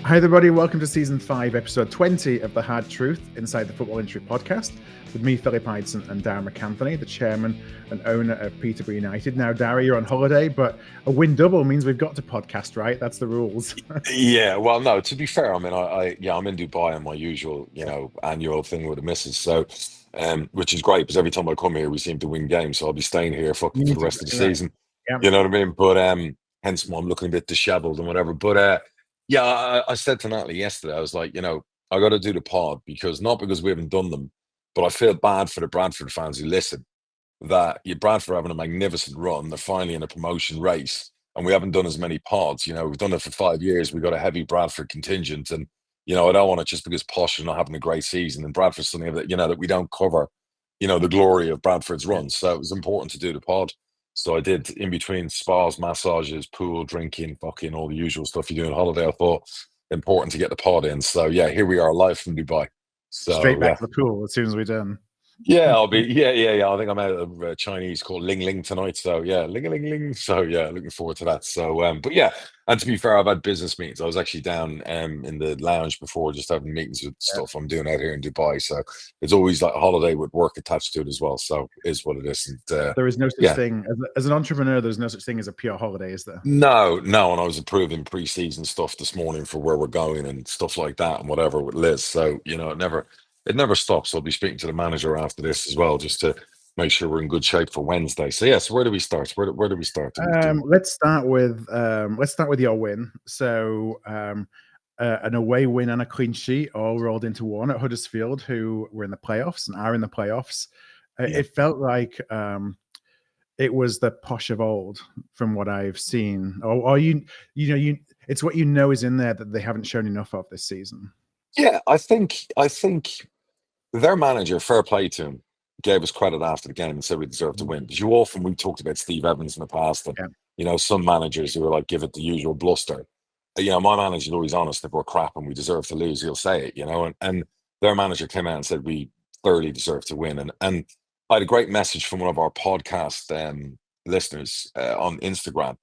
Hi everybody, welcome to Season 5, Episode 20 of The Hard Truth Inside the Football Industry Podcast with me, Philip Ideson, and Darren MacAnthony, the chairman and owner of Peterborough United. Now, Darragh, you're on holiday, but a win double means we've got to podcast, right? That's the rules. Yeah, well, no, to be fair, I mean, I'm in Dubai on my usual, annual thing with the missus. So, which is great because every time I come here, we seem to win games. So I'll be staying here fucking for the rest of the season. Yeah. You know what I mean? But hence why I'm looking a bit disheveled and whatever. But yeah, I said to Natalie yesterday, I was like, I got to do the pod not because we haven't done them, but I feel bad for the Bradford fans who listen. That Bradford are having a magnificent run. They're finally in a promotion race. And we haven't done as many pods. We've done it for 5 years. We've got a heavy Bradford contingent. And, I don't want it just because Posh is not having a great season. And Bradford's something that, that we don't cover, the glory of Bradford's run. So it was important to do the pod. So I did in between spas, massages, pool, drinking, fucking all the usual stuff you do on holiday. I thought important to get the pod in. So yeah, here we are live from Dubai. So straight back to the pool as soon as we're done. Yeah, I'll be. Yeah. I think I'm out of Chinese called Ling Ling tonight. So yeah, Ling Ling Ling. So yeah, looking forward to that. So but yeah, and to be fair, I've had business meetings. I was actually down in the lounge before, just having meetings with stuff I'm doing out here in Dubai. So it's always like a holiday with work attached to it as well. So it is what it is. And, there is no such thing as an entrepreneur. There's no such thing as a pure holiday, is there? No. And I was approving pre-season stuff this morning for where we're going and stuff like that and whatever with Liz. So it never stops. I'll be speaking to the manager after this as well, just to make sure we're in good shape for Wednesday. So yes, where do we start? Where do we start? Let's start with your win. So an away win and a clean sheet all rolled into one at Huddersfield, who were in the playoffs and are in the playoffs. It felt like it was the Posh of old, from what I've seen. Or it's what is in there that they haven't shown enough of this season. Yeah, I think their manager, fair play to him, gave us credit after the game and said we deserve to win. Because we talked about Steve Evans in the past, and some managers who are like, give it the usual bluster. My manager's always honest. If we're crap and we deserve to lose, he'll say it. And their manager came out and said we thoroughly deserve to win. And I had a great message from one of our podcast listeners on Instagram,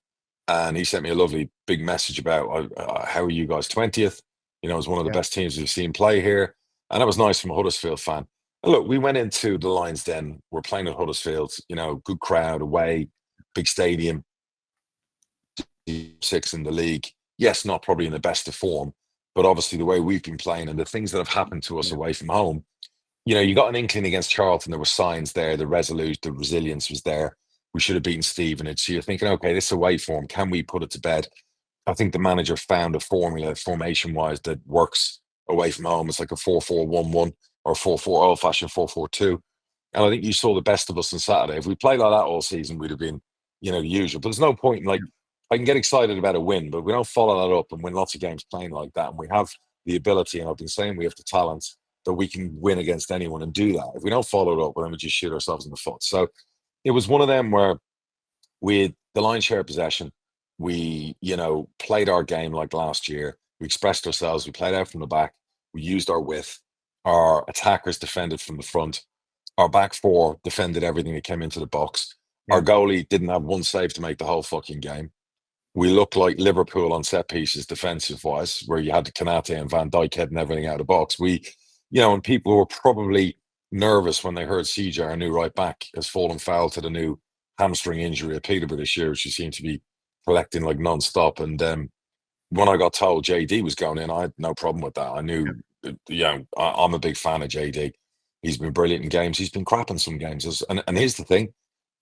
and he sent me a lovely big message about how are you guys 20th? It's one of the best teams we've seen play here. And that was nice from a Huddersfield fan. And look, we went into the Lions Den. We're playing at Huddersfield, good crowd away, big stadium, 6 in the league. Yes, not probably in the best of form, but obviously the way we've been playing and the things that have happened to us away from home, you got an inkling against Charlton. There were signs there. The resilience was there. We should have beaten Stevenage. So you're thinking, okay, this away form, can we put it to bed? I think the manager found a formula formation-wise that works away from home. It's like a 4-4-1-1 or 4-4, old-fashioned 4-4-2. And I think you saw the best of us on Saturday. If we played like that all season, we'd have been, usual. But there's no point in I can get excited about a win, but we don't follow that up and win lots of games playing like that. And we have the ability, and I've been saying we have the talent that we can win against anyone and do that. If we don't follow it up, well, then we just shoot ourselves in the foot. So it was one of them where we had the lion's share of possession. We, played our game like last year. We expressed ourselves. We played out from the back. We used our width. Our attackers defended from the front. Our back four defended everything that came into the box. Our goalie didn't have one save to make the whole fucking game. We looked like Liverpool on set pieces defensive-wise, where you had Konate and Van Dijk heading everything out of the box. And people were probably nervous when they heard CJ, our new right back, has fallen foul to the new hamstring injury at Peterborough this year, which he seemed to be collecting like non-stop. And when I got told JD was going in, I had no problem with that. I knew, I'm a big fan of JD. He's been brilliant in games. He's been crap in some games. And here's the thing.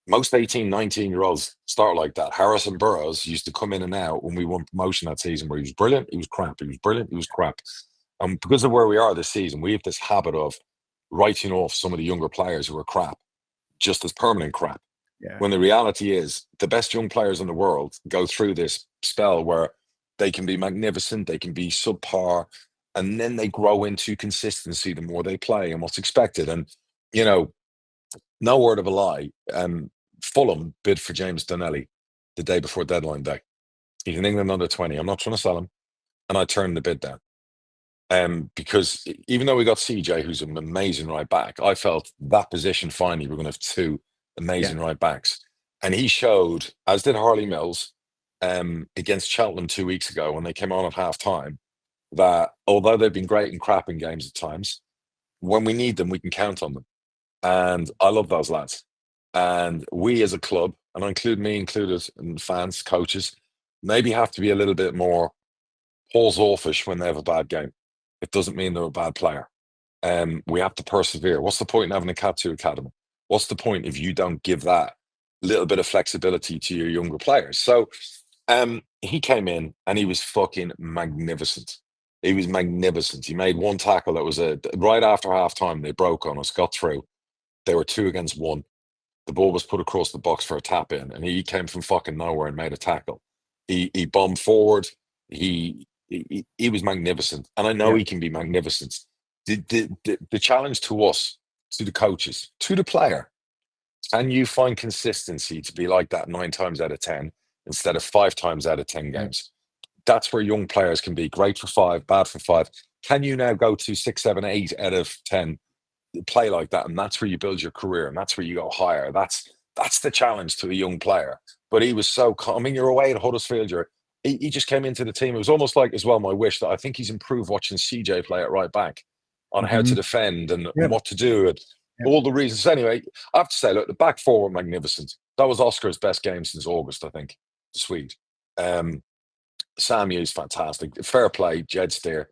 Most 18, 19-year-olds start like that. Harrison Burroughs used to come in and out when we won promotion that season, where he was brilliant, he was crap. He was brilliant, he was crap. And because of where we are this season, we have this habit of writing off some of the younger players who are crap just as permanent crap. Yeah. When the reality is the best young players in the world go through this spell where they can be magnificent, they can be subpar, and then they grow into consistency the more they play and what's expected. And, no word of a lie, Fulham bid for James Dornelly the day before deadline day. He's in England under 20. I'm not trying to sell him. And I turned the bid down. Because even though we got CJ, who's an amazing right back, I felt that position finally we're going to have two amazing right backs. And he showed, as did Harley Mills, against Cheltenham 2 weeks ago when they came on at half time, that although they've been great and crap in games at times, when we need them, we can count on them. And I love those lads. And we as a club, and I include me included, and fans, coaches, maybe have to be a little bit more Paul's offish when they have a bad game. It doesn't mean they're a bad player. We have to persevere. What's the point in having a Cat 2 academy? What's the point if you don't give that little bit of flexibility to your younger players? So he came in and he was fucking magnificent. He was magnificent. He made one tackle that was right after half time. They broke on us, got through. They were 2 against 1. The ball was put across the box for a tap in, and he came from fucking nowhere and made a tackle. He bombed forward. He was magnificent, and I know he can be magnificent. The challenge to us, to the coaches, to the player, can you find consistency to be like that 9 times out of 10 instead of 5 times out of 10 games? That's where young players can be great for 5, bad for 5. Can you now go to 6, 7, 8 out of 10? Play like that, and that's where you build your career, and that's where you go higher. That's the challenge to a young player. But he was so I mean, you're away at Huddersfield, he just came into the team. It was almost like, as well, my wish that I think he's improved watching CJ play at right back on how to defend and what to do, and all the reasons. Anyway, I have to say, look, the back four were magnificent. That was Oscar's best game since August, I think, the Swede. Sam Hughes, fantastic. Fair play, Jed Steer.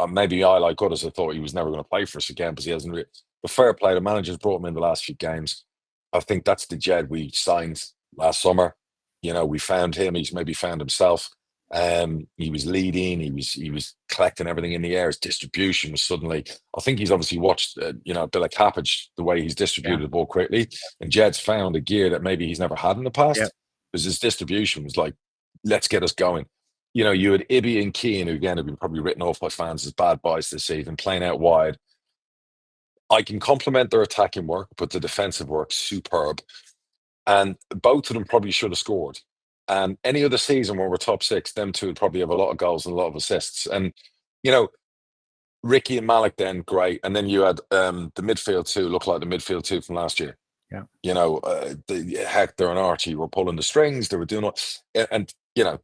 Maybe I, like others, I thought he was never going to play for us again because he hasn't. But fair play, the manager's brought him in the last few games. I think that's the Jed we signed last summer. We found him. He's maybe found himself. He was leading. He was collecting everything in the air. His distribution was suddenly. I think he's obviously watched, 𝗛𝗿𝗱 the way he's distributed the ball quickly, and Jed's found a gear that maybe he's never had in the past because his distribution was like, let's get us going. You had Ibby and Keane, who again have been probably written off by fans as bad buys this season, playing out wide. I can compliment their attacking work, but the defensive work's superb. And both of them probably should have scored. And any other season where we're top 6, them two would probably have a lot of goals and a lot of assists. And, Ricky and Malik then, great. And then you had the midfield two look like the midfield two from last year. Yeah. Hector and Archie were pulling the strings. They were doing and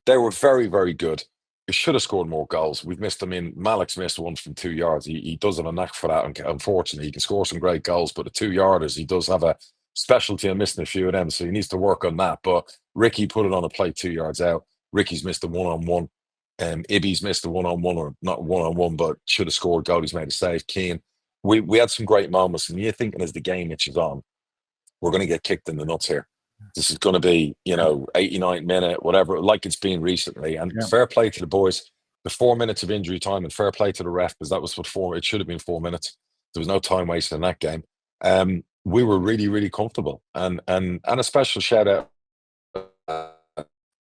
they were very, very good. He should have scored more goals. We've missed. I mean, Malik's missed one from 2 yards. He does have a knack for that. And unfortunately, he can score some great goals, but the 2-yarders, he does have a specialty on missing a few of them. So he needs to work on that. But Ricky put it on a play 2 yards out. Ricky's missed a one-on-one. Ibby's missed a one-on-one, or not one-on-one, but should have scored goal. He's made a save. Keane. We had some great moments, and you're thinking as the game itches on, we're going to get kicked in the nuts here. This is going to be, 89th minute, whatever, like it's been recently. And fair play to the boys. The 4 minutes of injury time, and fair play to the ref, because that was it should have been 4 minutes. There was no time wasted in that game. We were really, really comfortable. And a special shout out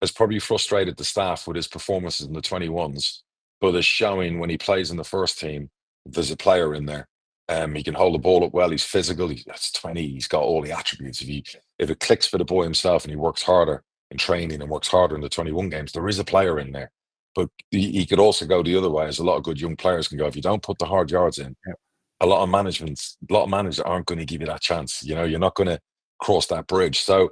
has probably frustrated the staff with his performances in the 21s, but is showing when he plays in the first team, there's a player in there. He can hold the ball up well. He's physical. That's 20. He's got all the attributes. If it clicks for the boy himself and he works harder in training and works harder in the 21 games, there is a player in there. But he could also go the other way, as a lot of good young players can go. If you don't put the hard yards in, a lot of managers aren't going to give you that chance. You're not going to cross that bridge. So,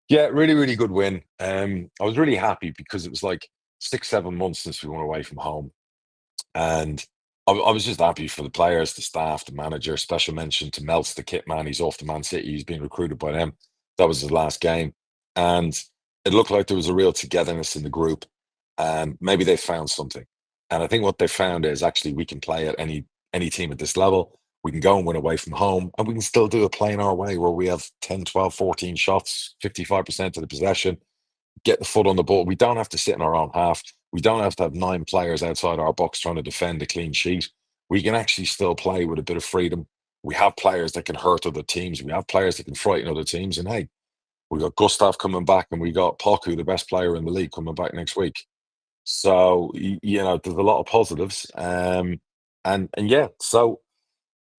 yeah, really, really good win. I was really happy because it was like 6, 7 months since we went away from home, and I was just happy for the players, the staff, the manager. Special mention to Melts, the kit man. He's off to Man City. He's been recruited by them. That was his last game. And it looked like there was a real togetherness in the group. And maybe they found something. And I think what they found is actually we can play at any team at this level. We can go and win away from home. And we can still do it playing our way, where we have 10, 12, 14 shots, 55% of the possession, get the foot on the ball. We don't have to sit in our own half. We don't have to have 9 players outside our box trying to defend a clean sheet. We can actually still play with a bit of freedom. We have players that can hurt other teams. We have players that can frighten other teams. And hey, we got Gustav coming back, and we got Poku, the best player in the league, coming back next week. So, there's a lot of positives. And yeah, so,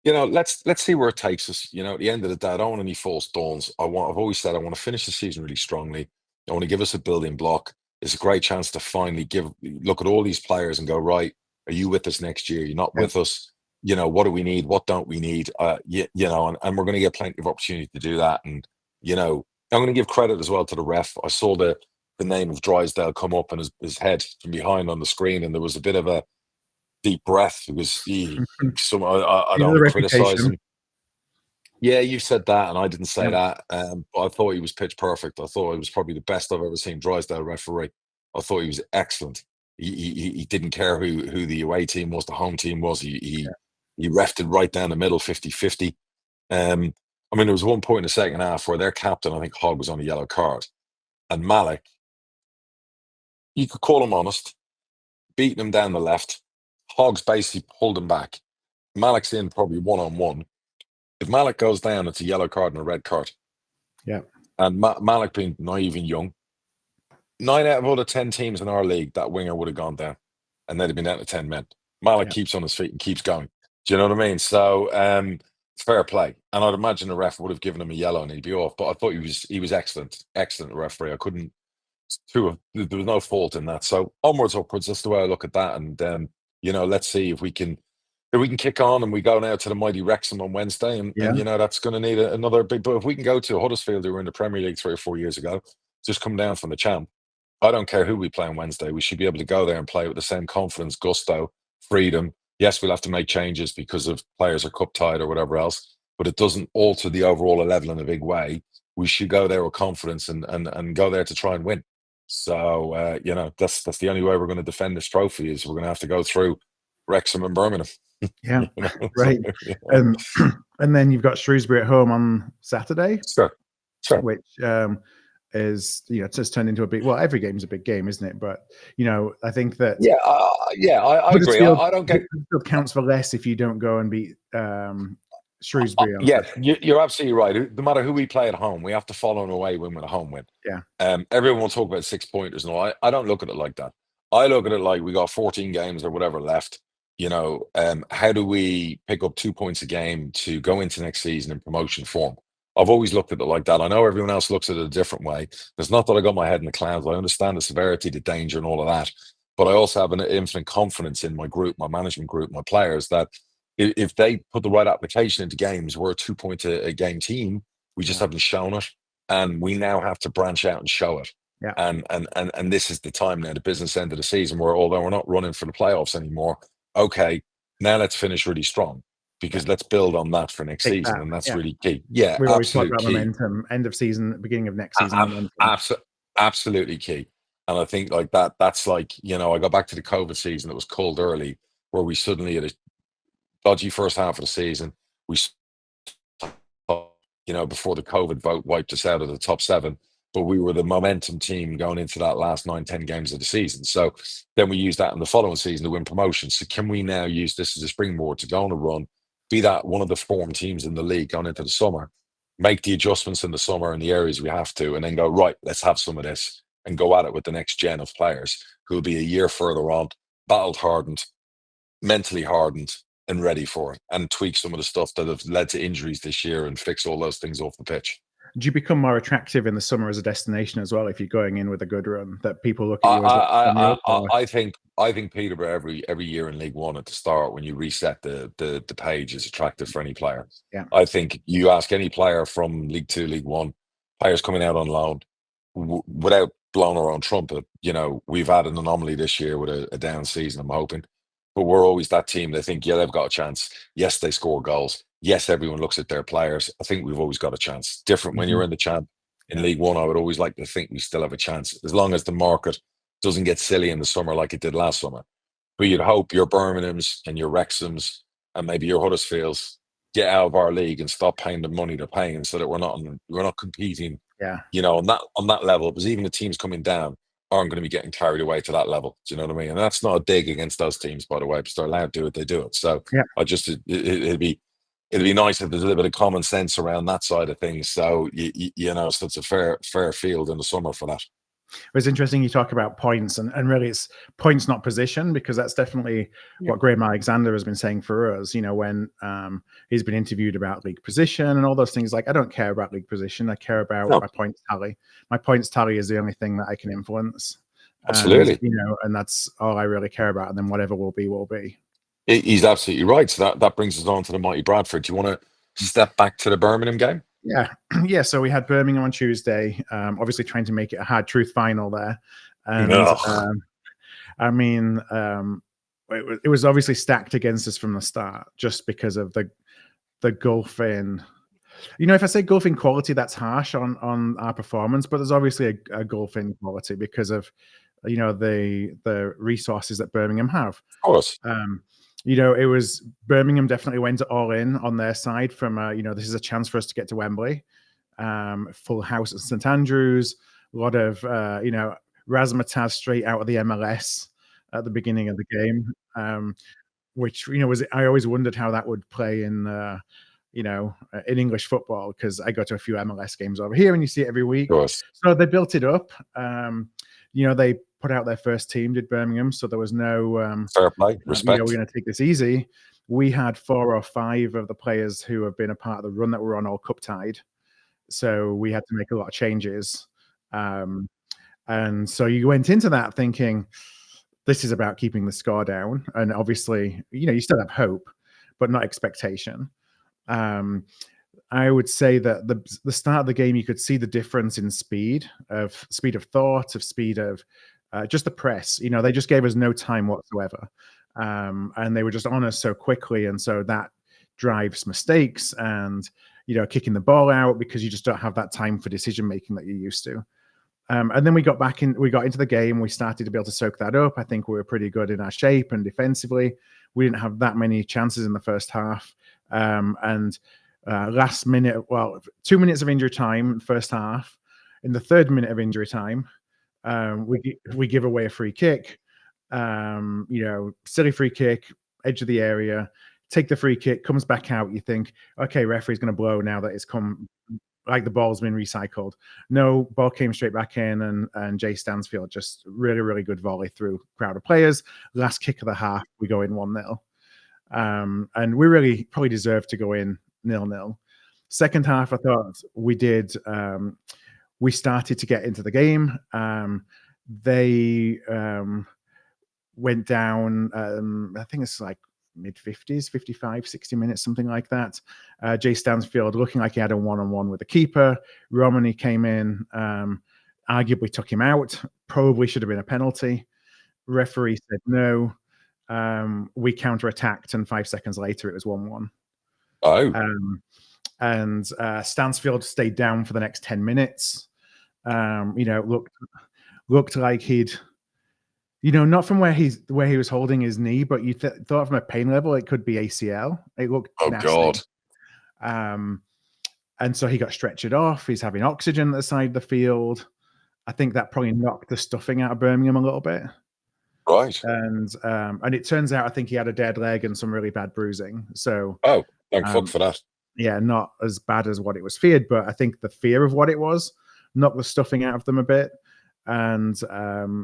let's see where it takes us. At the end of the day, I don't want any false dawns. I've always said I want to finish the season really strongly. I want to give us a building block. It's a great chance to finally look at all these players and go, right, are you with us next year? You're not with us. What do we need? What don't we need? And we're going to get plenty of opportunity to do that. And, I'm going to give credit as well to the ref. I saw the name of Drysdale come up and his head from behind on the screen, and there was a bit of a deep breath because I He's don't a want to criticize reputation. him. Yeah, you said that, and I didn't say Yeah. that. But I thought he was pitch perfect. I thought it was probably the best I've ever seen Drysdale referee. I thought he was excellent. He didn't care who the away team was, the home team was. He refed it right down the middle, 50-50. I mean, there was one point in the second half where their captain, I think Hogg, was on a yellow card, and Malik, you could call him honest, beating him down the left. Hogg's basically pulled him back. Malik's in probably one-on-one. If Malik goes down, it's a yellow card and a red card. Yeah. And Malik being naive and young, 9 out of 10 teams in our league, that winger would have gone down, and they'd have been down to 10 men. Malik keeps on his feet and keeps going. Do you know what I mean? So fair play. And I'd imagine the ref would have given him a yellow and he'd be off. But I thought he was excellent referee. I couldn't. There was no fault in that. So onwards, upwards. That's the way I look at that. And let's see if we can kick on and we go now to the mighty Wrexham on Wednesday, and that's going to need another big. But if we can go to Huddersfield, who were in the Premier League 3 or 4 years ago, just come down from the champ. I don't care who we play on Wednesday. We should be able to go there and play with the same confidence, gusto, freedom. Yes, we'll have to make changes because of players are cup tied or whatever else, but it doesn't alter the overall 11 in a big way. We should go there with confidence and go there to try and win. So that's the only way we're going to defend this trophy, is we're going to have to go through Wrexham and Birmingham. Yeah, right. And then you've got Shrewsbury at home on Saturday. Sure. Which is it's just turned into a big. Well, every game's a big game, isn't it? But I think that I agree. I don't get Huddersfield counts for less if you don't go and beat Shrewsbury. You're absolutely right. No matter who we play at home, we have to follow an away win with a home win. Yeah. Everyone will talk about 6-pointers. No, I don't look at it like that. I look at it like we got 14 games or whatever left. How do we pick up 2 points a game to go into next season in promotion form? I've always looked at it like that. I know everyone else looks at it a different way. It's not that I got my head in the clouds. I understand the severity, the danger, and all of that. But I also have an infinite confidence in my group, my management group, my players, that if they put the right application into games, we're a 2-point a game team. We just haven't shown it, and we now have to branch out and show it. Yeah. And this is the time now, the business end of the season, where although we're not running for the playoffs anymore, okay, now let's finish really strong, because let's build on that for next season, and that's really key. Yeah, we always talk absolutely about key. momentum, end of season, beginning of next season. Absolutely key. And I think like that's like, I go back to the COVID season that was cold early, where we suddenly had a dodgy first half of the season. We, before the COVID vote wiped us out of the top 7, but we were the momentum team going into that last 9-10 games of the season. So then we used that in the following season to win promotion. So can we now use this as a springboard to go on a run, be that one of the form teams in the league going into the summer, make the adjustments in the summer in the areas we have to, and then go, right, let's have some of this and go at it with the next gen of players who will be a year further on, battle hardened, mentally hardened, and ready for it, and tweak some of the stuff that have led to injuries this year and fix all those things off the pitch. Do you become more attractive in the summer as a destination as well if you're going in with a good run, that people look at you I think Peterborough every year in League One at the start, when you reset the page, is attractive for any player. Yeah. I think you ask any player from League 2, League 1, players coming out on loan, without blowing our own trumpet, we've had an anomaly this year with a down season, I'm hoping. But we're always that team. They think, they've got a chance. Yes, they score goals. Yes, everyone looks at their players. I think we've always got a chance. Different when you're in the champ. In League One, I would always like to think we still have a chance, as long as the market doesn't get silly in the summer like it did last summer. But you'd hope your Birminghams and your Wrexhams and maybe your Huddersfields get out of our league and stop paying the money they're paying, so that we're not competing. On that level, because even the teams coming down aren't going to be getting carried away to that level. Do you know what I mean? And that's not a dig against those teams, by the way, because they're allowed to do it, they do it. So I just it'd be nice if there's a little bit of common sense around that side of things. So so it's a fair field in the summer for that. It's interesting you talk about points, and really it's points, not position, because that's definitely what Graham Alexander has been saying for us. When he's been interviewed about league position and all those things, like, I don't care about league position. I care about my points tally. My points tally is the only thing that I can influence. Absolutely. And that's all I really care about. And then whatever will be, will be. He's absolutely right. So that brings us on to the mighty Bradford. Do you want to step back to the Birmingham game? Yeah. So we had Birmingham on Tuesday, obviously trying to make it a hard truth final there. And it was obviously stacked against us from the start, just because of the gulf in. If I say gulf in quality, that's harsh on our performance, but there's obviously a gulf in quality because of the resources that Birmingham have. Of course. It was Birmingham definitely went all in on their side from this is a chance for us to get to Wembley, full house at St Andrews, a lot of razzmatazz straight out of the MLS at the beginning of the game, which was, I always wondered how that would play in in English football, because I go to a few MLS games over here and you see it every week. Of course. So they built it up. They put out their first team, did Birmingham, so there was no fair play, respect. We're going to take this easy. We had 4 or 5 of the players who have been a part of the run that were on all cup tied, so we had to make a lot of changes. And so you went into that thinking this is about keeping the score down, and obviously you still have hope, but not expectation. I would say that the start of the game, you could see the difference in speed of thought, of speed of just the press. They just gave us no time whatsoever, and they were just on us so quickly, and so that drives mistakes and kicking the ball out, because you just don't have that time for decision making that you're used to. And then we got into the game. We started to be able to soak that up. I think we were pretty good in our shape, and defensively, we didn't have that many chances in the first half. And last minute, 2 minutes of injury time, first half. In the 3rd minute of injury time, we give away a free kick. Silly free kick, edge of the area. Take the free kick, comes back out. You think, okay, referee's going to blow now that it's come. Like the ball's been recycled. No, ball came straight back in, and Jay Stansfield just really, really good volley through crowd of players. Last kick of the half, we go in 1-0. And we really probably deserved to go in 0-0. Second half, I thought we did. We started to get into the game. They went down, I think it's like mid-50s, 55, 60 minutes, something like that. Jay Stansfield looking like he had a one-on-one with the keeper. Romani came in, arguably took him out. Probably should have been a penalty. Referee said no. We counter-attacked, and 5 seconds later it was 1-1. Oh. And Stansfield stayed down for the next 10 minutes. Looked like he'd, not from where he was holding his knee, but you thought from a pain level it could be ACL. It looked nasty. God. And so he got stretchered off. He's having oxygen at the side of the field. I think that probably knocked the stuffing out of Birmingham a little bit. Right. And it turns out I think he had a dead leg and some really bad bruising. So thank fuck for that. Yeah, not as bad as what it was feared, but I think the fear of what it was knocked the stuffing out of them a bit. And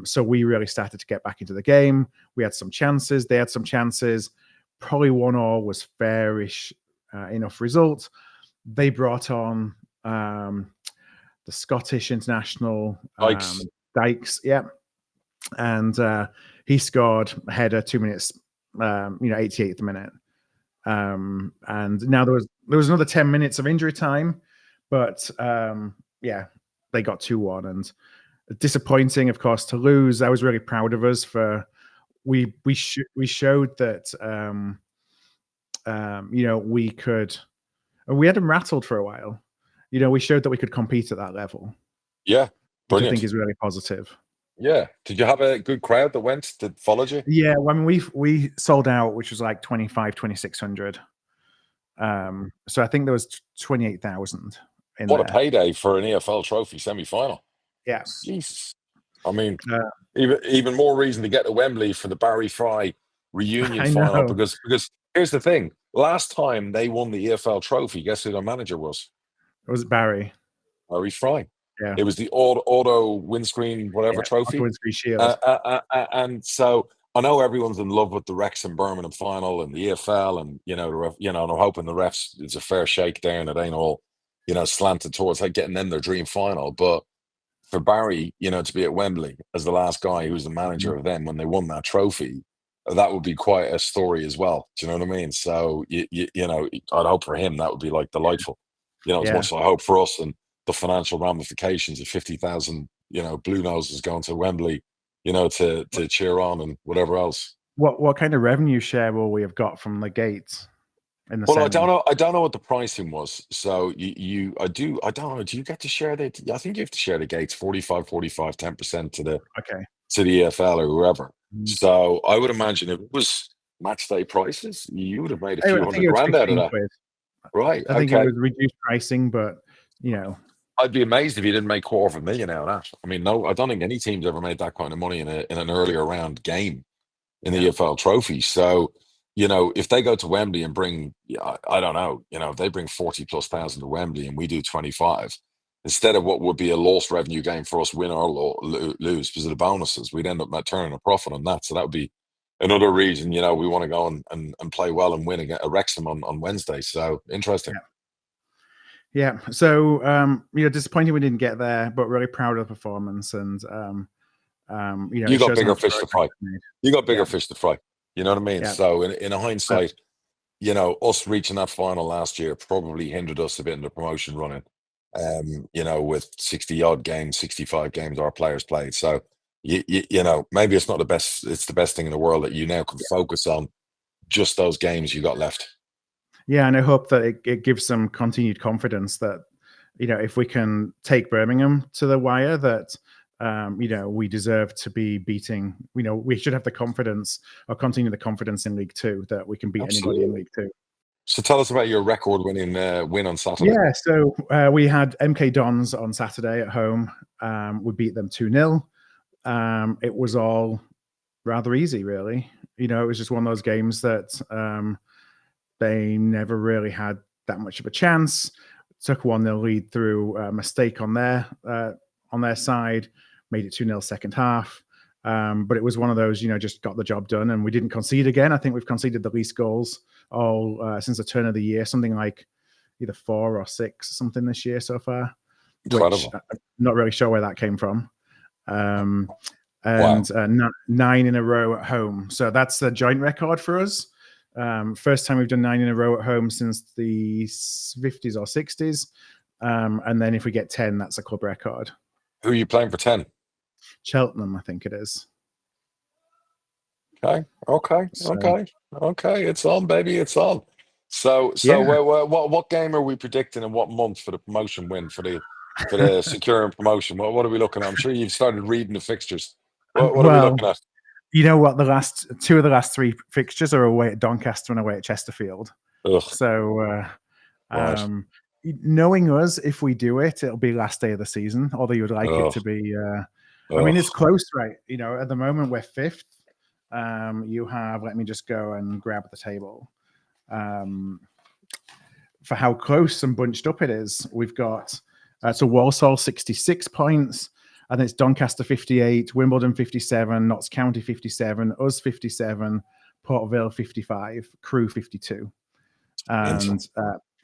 so we really started to get back into the game. We had some chances. They had some chances. Probably 1-1 was fairish enough result. They brought on the Scottish international Dykes, yeah, and he scored a header 2 minutes, 88th minute. And now there was another 10 minutes of injury time, but they got 2-1, and disappointing, of course, to lose. I was really proud of us for we showed that we could. We had them rattled for a while. We showed that we could compete at that level. Yeah, brilliant. Which I think is really positive. Yeah. Did you have a good crowd that followed you? Yeah, well, I mean, we sold out, which was like 2,600. So I think there was 28,000 in What there. A payday for an EFL Trophy semi-final. Yeah. Jesus. I mean, even more reason to get to Wembley for the Barry Fry reunion final, because here's the thing. Last time they won the EFL Trophy, guess who their manager was? It was Barry Fry. Yeah. It was the auto windscreen trophy. Windscreen shield. And so I know everyone's in love with the Wrexham Birmingham final and the EFL, and and I'm hoping the refs, it's a fair shakedown. It ain't all slanted towards like getting them their dream final. But for Barry, to be at Wembley as the last guy who was the manager of them when they won that trophy, that would be quite a story as well. Do you know what I mean? So I'd hope for him that would be like delightful. As much as I hope for us, and the financial ramifications of 50,000 blue noses going to Wembley, to cheer on and whatever else. What kind of revenue share will we have got from the gate in the Well, semi? I don't know what the pricing was. So I don't know. Do you get to share that? I think you have to share the gates 45, 10% to the Okay. EFL or whoever. Mm. So I would imagine if it was match day prices, you would have made a I few think hundred it was grand out of 15 that. quid. Right. I think it Okay. was reduced pricing, but I'd be amazed if you didn't make $250,000 out of that. I mean, no, I don't think any team's ever made that kind of money in an earlier round game in the EFL Trophy. So, if they go to Wembley and bring, I don't know, if they bring 40,000+ to Wembley and we do 25, instead of what would be a lost revenue game for us, win or lose because of the bonuses, we'd end up turning a profit on that. So that would be another reason, we want to go and play well and win against Wrexham on Wednesday. So interesting. Yeah. So, disappointing we didn't get there, but really proud of the performance. And, you got bigger fish to fry. You got bigger fish to fry. You know what I mean? Yeah. So in hindsight, us reaching that final last year probably hindered us a bit in the promotion running, with 60 odd games, 65 games our players played. So, maybe it's not the best. It's the best thing in the world that you now can focus on just those games you got left. Yeah, and I hope that it gives some continued confidence that, if we can take Birmingham to the wire, that, we deserve to be beating, we should have the confidence or continue the confidence in League Two that we can beat anybody in League Two. So tell us about your record-winning win on Saturday. Yeah, so we had MK Dons on Saturday at home. We beat them 2-0. It was all rather easy, really. It was just one of those games that they never really had that much of a chance. Took a 1-0 lead through a mistake on their side, made it 2-0 second half. But it was one of those, just got the job done, and we didn't concede again. I think we've conceded the least goals all since the turn of the year, something like either 4 or 6, something this year so far. Incredible. Which I'm not really sure where that came from. And wow. 9 in a row at home. So that's the joint record for us. First time we've done 9 in a row at home since the 50s or 60s. And then if we get 10, that's a club record. Who are you playing for 10? Cheltenham, I think it is. Okay. It's on, baby. It's on. So Yeah. what game are we predicting and what month for the promotion win for the securing promotion? What are we looking at? I'm sure you've started reading the fixtures. What are we looking at? You know what? Two of the last 3 fixtures are away at Doncaster and away at Chesterfield. Ugh. So, right. Knowing us, if we do it, it'll be last day of the season. Although you would like it to be. I mean, it's close, right? At the moment we're 5th. You have. Let me just go and grab the table. For how close and bunched up it is, we've got so Walsall 66 points. I think it's Doncaster 58, Wimbledon 57, Notts County 57, us 57, Port Vale 55, Crewe 52. And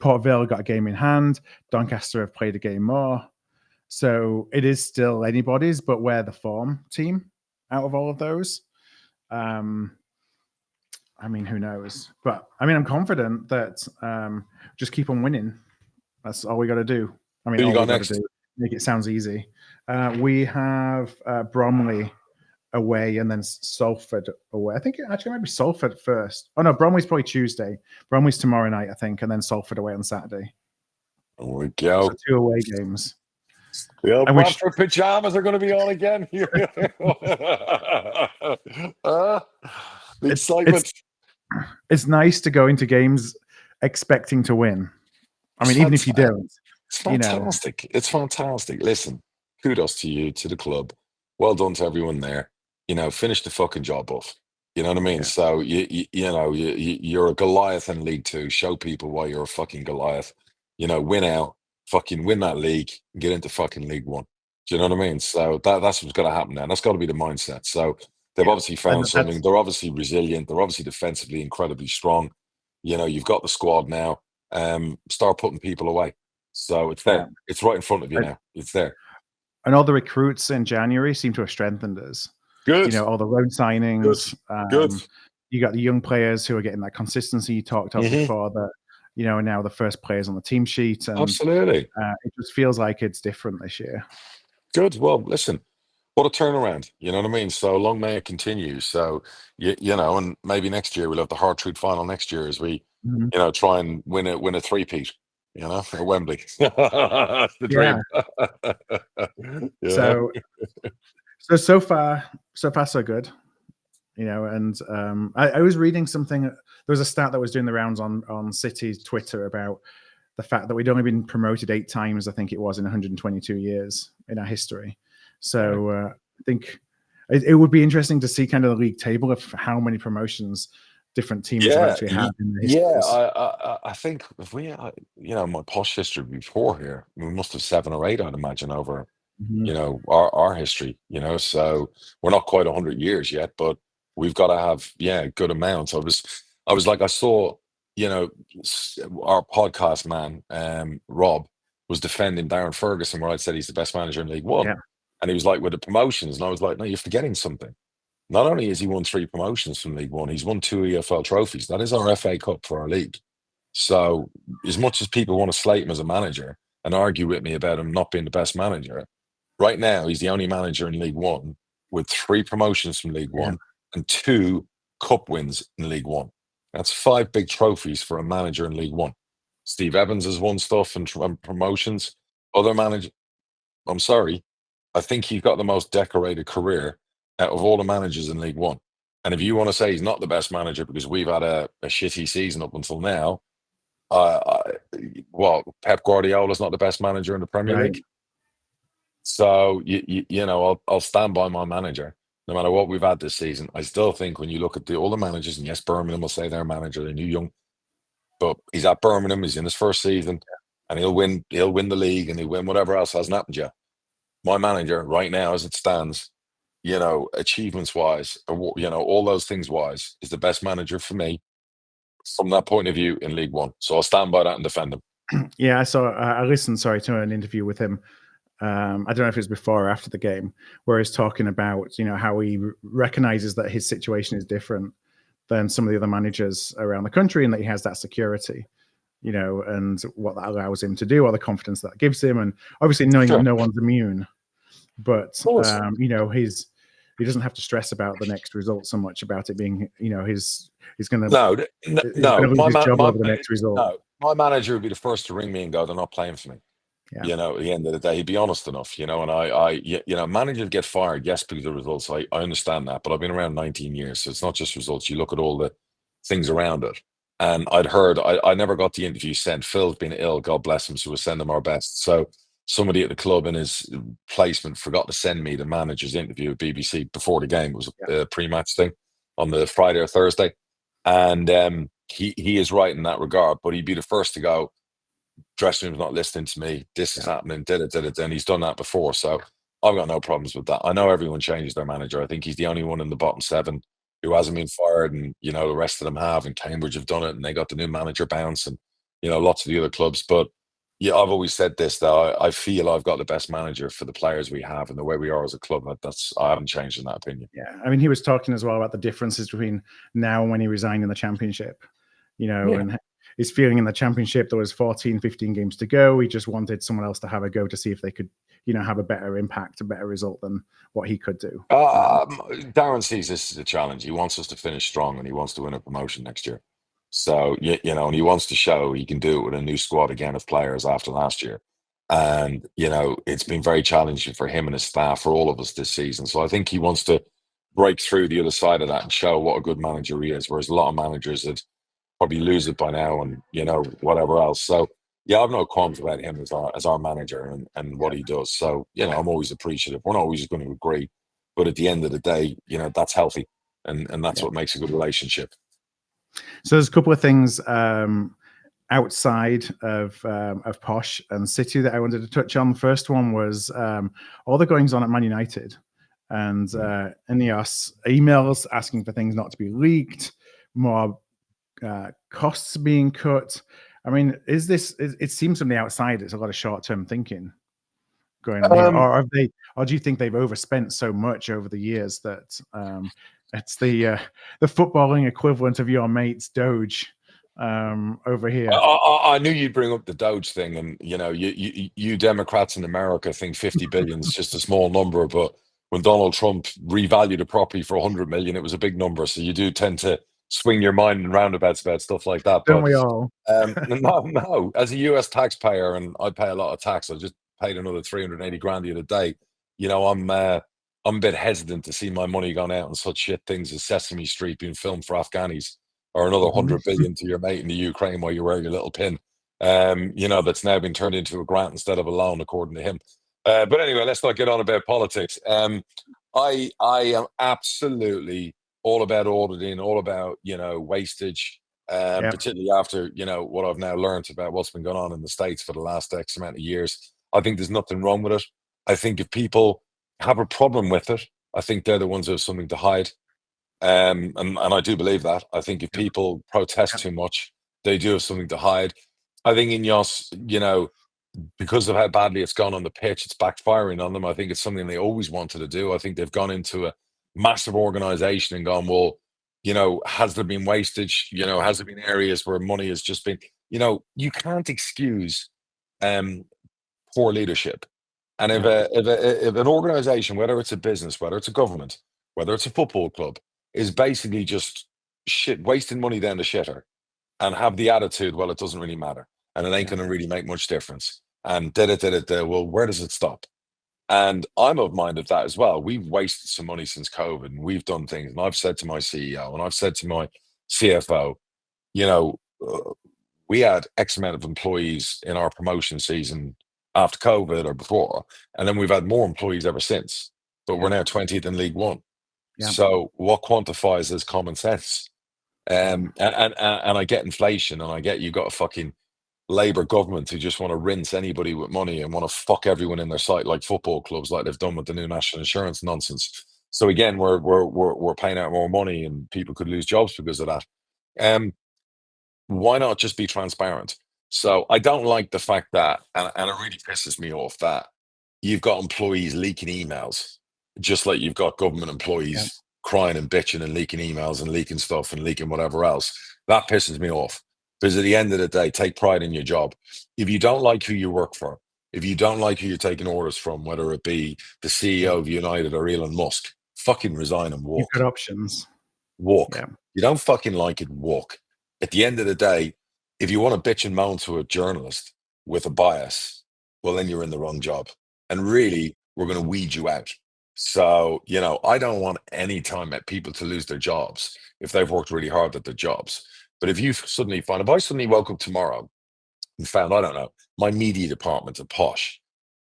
Port Vale got a game in hand. Doncaster have played a game more. So it is still anybody's, but we're the form team out of all of those. I mean, who knows? But I mean, I'm confident that just keep on winning. That's all we got to do. I mean, who you all got we next? Got to do. Make it sounds easy. We have Bromley away and then Salford away. I think it actually might be Salford first. Oh no, Bromley's probably Tuesday. Bromley's tomorrow night, I think, and then Salford away on Saturday. There we go. So 2 away games. The Bradford pajamas are going to be on again. The excitement. It's nice to go into games expecting to win. I mean, even if you don't. It's fantastic. It's fantastic. Listen, kudos to you, to the club. Well done to everyone there. Finish the fucking job off. You know what I mean? Yeah. So you're a Goliath in League Two. Show people why you're a fucking Goliath. Win out, fucking win that league, and get into fucking League One. Do you know what I mean? So that's what's got to happen now. That's got to be the mindset. So they've obviously found something. They're obviously resilient. They're obviously defensively incredibly strong. You've got the squad now. Start putting people away. So it's there. Yeah. It's right in front of you now. It's there. And all the recruits in January seem to have strengthened us. Good. All the loan signings. Good. You got the young players who are getting that consistency you talked about before that, are now the first players on the team sheet. And, absolutely. It just feels like it's different this year. Good. Well, listen, What a turnaround, you know what I mean? So long may it continue. So you know, and maybe next year we'll have the hard truth final next year as we, Mhm. you know, try and win a three-peat, you know, at Wembley. That's the Yeah. dream. Yeah. So so far so good. You know, and I was reading something. There was a stat that was doing the rounds on City's Twitter about the fact that we'd only been promoted 8 times, I think it was, in 122 years in our history. Right. So I think it would be interesting to see kind of the league table of how many promotions different teams have Yeah, actually had in their yeah. histories. I think if we, you know, my Posh history before here, we must have 7 or 8, I'd imagine, over, Mhm. you know, our history. You know, so we're not quite 100 years yet, but we've got to have, yeah, good amounts. I was like, I saw, you know, our podcast man, Rob, was defending Darren Ferguson, where I said he's the best manager in League One, Yeah, and he was like, with the promotions, and I was like, no, you're forgetting something. Not only has he won 3 promotions from League One, he's won 2 EFL trophies. That is our FA Cup for our league. So, as much as people want to slate him as a manager and argue with me about him not being the best manager, right now he's the only manager in League One with 3 promotions from League yeah, One and 2 cup wins in League One. That's 5 big trophies for a manager in League One. Steve Evans has won stuff and promotions. Other managers, I'm sorry, I think he's got the most decorated career out of all the managers in League One. And if you want to say he's not the best manager because we've had a shitty season up until now, well, Pep Guardiola's not the best manager in the Premier right. League. So you know, I'll stand by my manager no matter what we've had this season. I still think when you look at all the managers, and yes, Birmingham will say their manager, they new young, but he's at Birmingham, he's in his first season, and he'll win the league and he'll win whatever else hasn't happened yet. My manager right now, as it stands, you know, achievements wise, you know, all those things wise, is the best manager for me from that point of view in League One. So I'll stand by that and defend him. Yeah, I listened, sorry, to an interview with him. I don't know if it was before or after the game, where he's talking about, you know, how he recognizes that his situation is different than some of the other managers around the country, and that he has that security, you know, and what that allows him to do, or the confidence that gives him, and obviously knowing that Sure. no one's immune, but Course. you know, he doesn't have to stress about the next result so much about it being, you know, he's gonna No. lose his job over the next result. No, my manager would be the first to ring me and go, "They're not playing for me." Yeah, You know, at the end of the day, he'd be honest enough. You know, and you know, managers get fired, yes, because of results. I understand that, but I've been around 19 years, so it's not just results. You look at all the things around it. And I'd heard, I never got the interview sent. Phil's been ill, God bless him, so we'll send him our best. So somebody at the club in his placement forgot to send me the manager's interview at BBC before the game. It was yeah, a pre-match thing on the Friday or Thursday. And he is right in that regard, but he'd be the first to go, dressing room's not listening to me. This is yeah, happening. Did it. And he's done that before. So I've got no problems with that. I know everyone changes their manager. I think he's the only one in the bottom 7 who hasn't been fired. And, you know, the rest of them have. And Cambridge have done it. And they got the new manager bounce. And, you know, lots of the other clubs. But yeah, I've always said this, though. I feel I've got the best manager for the players we have and the way we are as a club. I haven't changed in that opinion. yeah. I mean, he was talking as well about the differences between now and when he resigned in the Championship, you know, Yeah. and his feeling in the Championship, there was 14, 15 games to go. He just wanted someone else to have a go to see if they could, you know, have a better impact, a better result than what he could do. Darren sees this as a challenge. He wants us to finish strong and he wants to win a promotion next year. So, you know, and he wants to show he can do it with a new squad again of players after last year. And, you know, it's been very challenging for him and his staff, for all of us this season. So I think he wants to break through the other side of that and show what a good manager he is, whereas a lot of managers that probably lose it by now and, you know, whatever else. So, yeah, I've no qualms about him as our manager and what he does. So, you know, I'm always appreciative. We're not always going to agree, but at the end of the day, you know, that's healthy, and that's Yeah. what makes a good relationship. So there's a couple of things outside of Posh and City that I wanted to touch on. The first one was all the goings on at Man United and Ineos emails asking for things not to be leaked, more costs being cut. I mean, is this? It seems from the outside it's a lot of short-term thinking going on here, or have they? Or do you think they've overspent so much over the years that it's the footballing equivalent of your mate's Doge over here? I knew you'd bring up the Doge thing, and you know, you Democrats in America think 50 billion is just a small number, but when Donald Trump revalued a property for 100 million, it was a big number. So you do tend to swing your mind in roundabouts about stuff like that. Don't But we all? no, as a US taxpayer, and I pay a lot of tax, I just paid another 380 grand the other day. You know, I'm a bit hesitant to see my money gone out on such shit things as Sesame Street being filmed for Afghanis, or another 100 billion to your mate in the Ukraine while you wear your little pin. You know, that's now been turned into a grant instead of a loan, according to him. But anyway, let's not get on about politics. I am absolutely all about auditing, all about, you know, wastage, particularly after, you know, what I've now learned about what's been going on in the States for the last X amount of years. I think there's nothing wrong with it. I think if people have a problem with it, I think they're the ones who have something to hide. And I do believe that. I think if people protest too much, they do have something to hide. I think Ineos, you know, because of how badly it's gone on the pitch, it's backfiring on them. I think it's something they always wanted to do. I think they've gone into a massive organization and gone, well, you know, has there been wastage? You know, has there been areas where money has just been, you know, you can't excuse poor leadership. And if an organization, whether it's a business, whether it's a government, whether it's a football club, is basically just shit, wasting money down the shitter, and have the attitude, well, it doesn't really matter, and it ain't going to really make much difference, and well, where does it stop? And I'm of mind of that as well. We've wasted some money since COVID, and we've done things. And I've said to my CEO, and I've said to my CFO, you know, we had X amount of employees in our promotion season after COVID or before, and then we've had more employees ever since. But we're now 20th in League One. So what quantifies as common sense? And I get inflation, and I get you've got a fucking Labour government who just want to rinse anybody with money and want to fuck everyone in their sight, like football clubs, like they've done with the new national insurance nonsense. So again, we're paying out more money, and people could lose jobs because of that. Why not just be transparent? So I don't like the fact that, and it really pisses me off that you've got employees leaking emails, just like you've got government employees crying and bitching and leaking emails and leaking stuff and leaking whatever else. That pisses me off, because at the end of the day, take pride in your job. If you don't like who you work for, if you don't like who you're taking orders from, whether it be the CEO of United or Elon Musk, fucking resign and walk. You've got options. Walk. You don't fucking like it, walk. At the end of the day, if you want to bitch and moan to a journalist with a bias, well, then you're in the wrong job. And really, we're going to weed you out. So, you know, I don't want any time at people to lose their jobs if they've worked really hard at their jobs. But if you suddenly find, if I suddenly woke up tomorrow and found, I don't know, my media department at Posh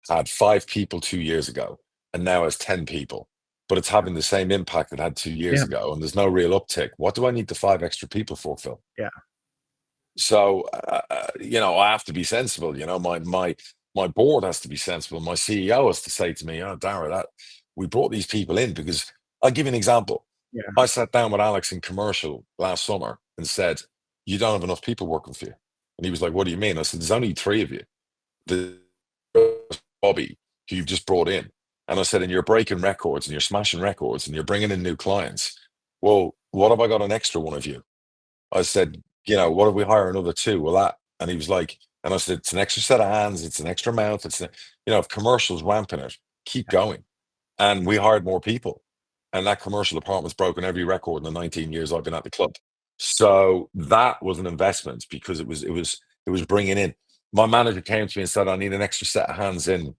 had 5 people 2 years ago and now has 10 people, but it's having the same impact it had 2 years ago, and there's no real uptick. What do I need the 5 extra people for, Phil? So, you know, I have to be sensible. You know, my board has to be sensible. My CEO has to say to me, "Oh, Darragh, we brought these people in because." I'll give you an example. I sat down with Alex in commercial last summer and said, "You don't have enough people working for you." And he was like, "What do you mean?" I said, "There's only 3 of you. The Bobby, who you've just brought in." And I said, "And you're breaking records and you're smashing records and you're bringing in new clients. Well, what have I got an extra one of you?" I said, "You know, what if we hire another 2? Well, that." And he was like, and I said, "It's an extra set of hands. It's an extra mouth. You know, if commercial's ramping it, keep going." And we hired more people. And that commercial department's broken every record in the 19 years I've been at the club. So that was an investment, because it was bringing in. My manager came to me and said, "I need an extra set of hands in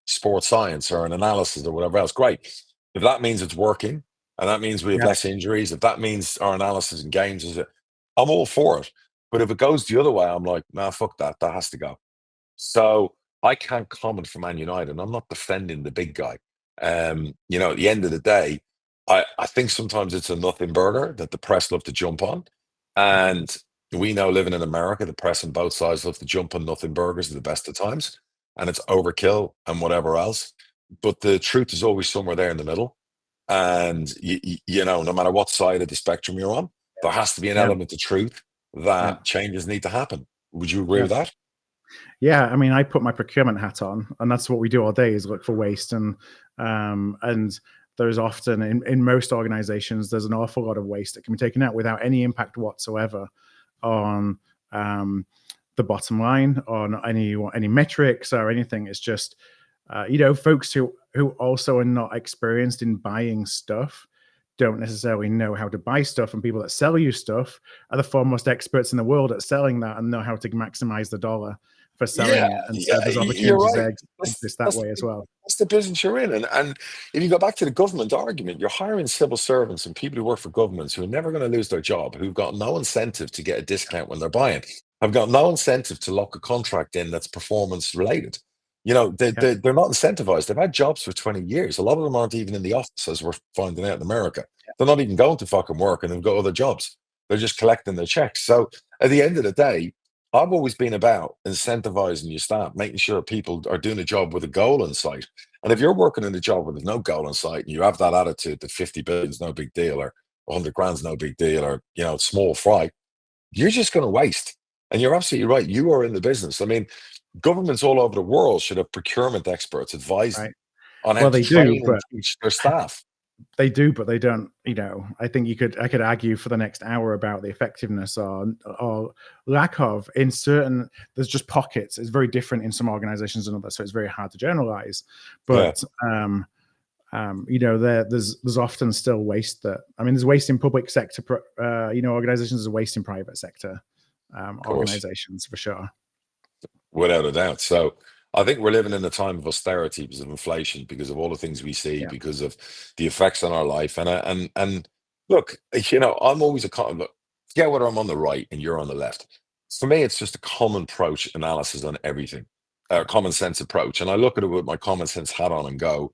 sports science or an analysis or whatever else." Great. If that means it's working, and that means we have less injuries, if that means our analysis in games I'm all for it. But if it goes the other way, I'm like, nah, fuck that. That has to go. So I can't comment for Man United, and I'm not defending the big guy. You know, at the end of the day, I think sometimes it's a nothing burger that the press love to jump on. And we know, living in America, the press on both sides love to jump on nothing burgers at the best of times. And it's overkill and whatever else. But the truth is always somewhere there in the middle. And, you know, no matter what side of the spectrum you're on, there has to be an element of truth that changes need to happen. Would you agree with that? Yeah, I mean, I put my procurement hat on, and that's what we do all day, is look for waste. And there's often, in most organizations, there's an awful lot of waste that can be taken out without any impact whatsoever on the bottom line, on any metrics or anything. It's just, you know, folks who who also are not experienced in buying stuff don't necessarily know how to buy stuff, and people that sell you stuff are the foremost experts in the world at selling that and know how to maximize the dollar for selling it. And so there's you're opportunities right. that exist that way as well. That's the business you're in. And if you go back to the government argument, you're hiring civil servants and people who work for governments who are never going to lose their job, who've got no incentive to get a discount when they're buying, have got no incentive to lock a contract in that's performance related. You know, they're not incentivized. They've had jobs for 20 years. A lot of them aren't even in the office, as we're finding out in America. They're not even going to fucking work, and they've got other jobs. They're just collecting their checks. So at the end of the day, I've always been about incentivizing your staff, making sure people are doing a job with a goal in sight. And if you're working in a job where there's no goal in sight, and you have that attitude that 50 billion is no big deal, or 100 grand's no big deal, or, you know, small fry, you're just going to waste. And you're absolutely right. You are in the business. I mean, governments all over the world should have procurement experts advising on how to train and teach their staff. They do, but they don't. You know, I think I could argue for the next hour about the effectiveness or lack of in certain. There's just pockets. It's very different in some organizations than others, so it's very hard to generalize. But you know, there's often still waste. There's waste in public sector, you know, organizations. There's waste in private sector organizations for sure, without a doubt. So I think we're living in a time of austerity because of inflation, because of all the things we see, because of the effects on our life. And look, you know, I'm always look, forget whether I'm on the right and you're on the left. For me, it's just a common approach analysis on everything, common sense approach. And I look at it with my common sense hat on and go,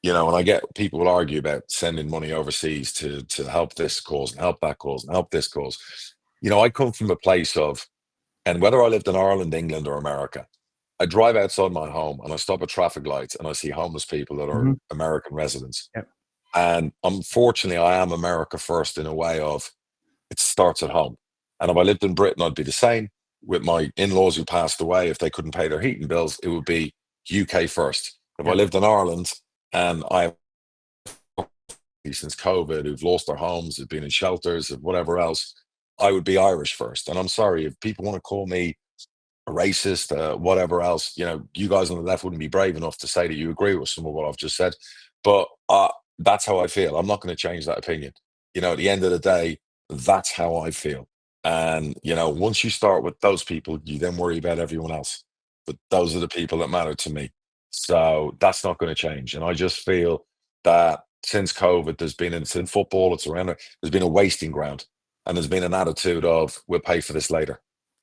you know, and I get people will argue about sending money overseas to help this cause and help that cause and help this cause. You know, I come from a place of, and whether I lived in Ireland, England, or America, I drive outside my home and I stop at traffic lights and I see homeless people that are American residents. And unfortunately, I am America first in a way of it starts at home. And if I lived in Britain, I'd be the same. With my in-laws who passed away, if they couldn't pay their heating bills, it would be UK first. If I lived in Ireland and I have since COVID who've lost their homes, have been in shelters, and whatever else, I would be Irish first. And I'm sorry if people want to call me a racist, whatever else, you know, you guys on the left wouldn't be brave enough to say that you agree with some of what I've just said. But that's how I feel. I'm not going to change that opinion. You know, at the end of the day, that's how I feel. And, you know, once you start with those people, you then worry about everyone else. But those are the people that matter to me. So that's not going to change. And I just feel that since COVID, there's been, it's in football, it's around, there's been a wasting ground. And there's been an attitude of, we'll pay for this later.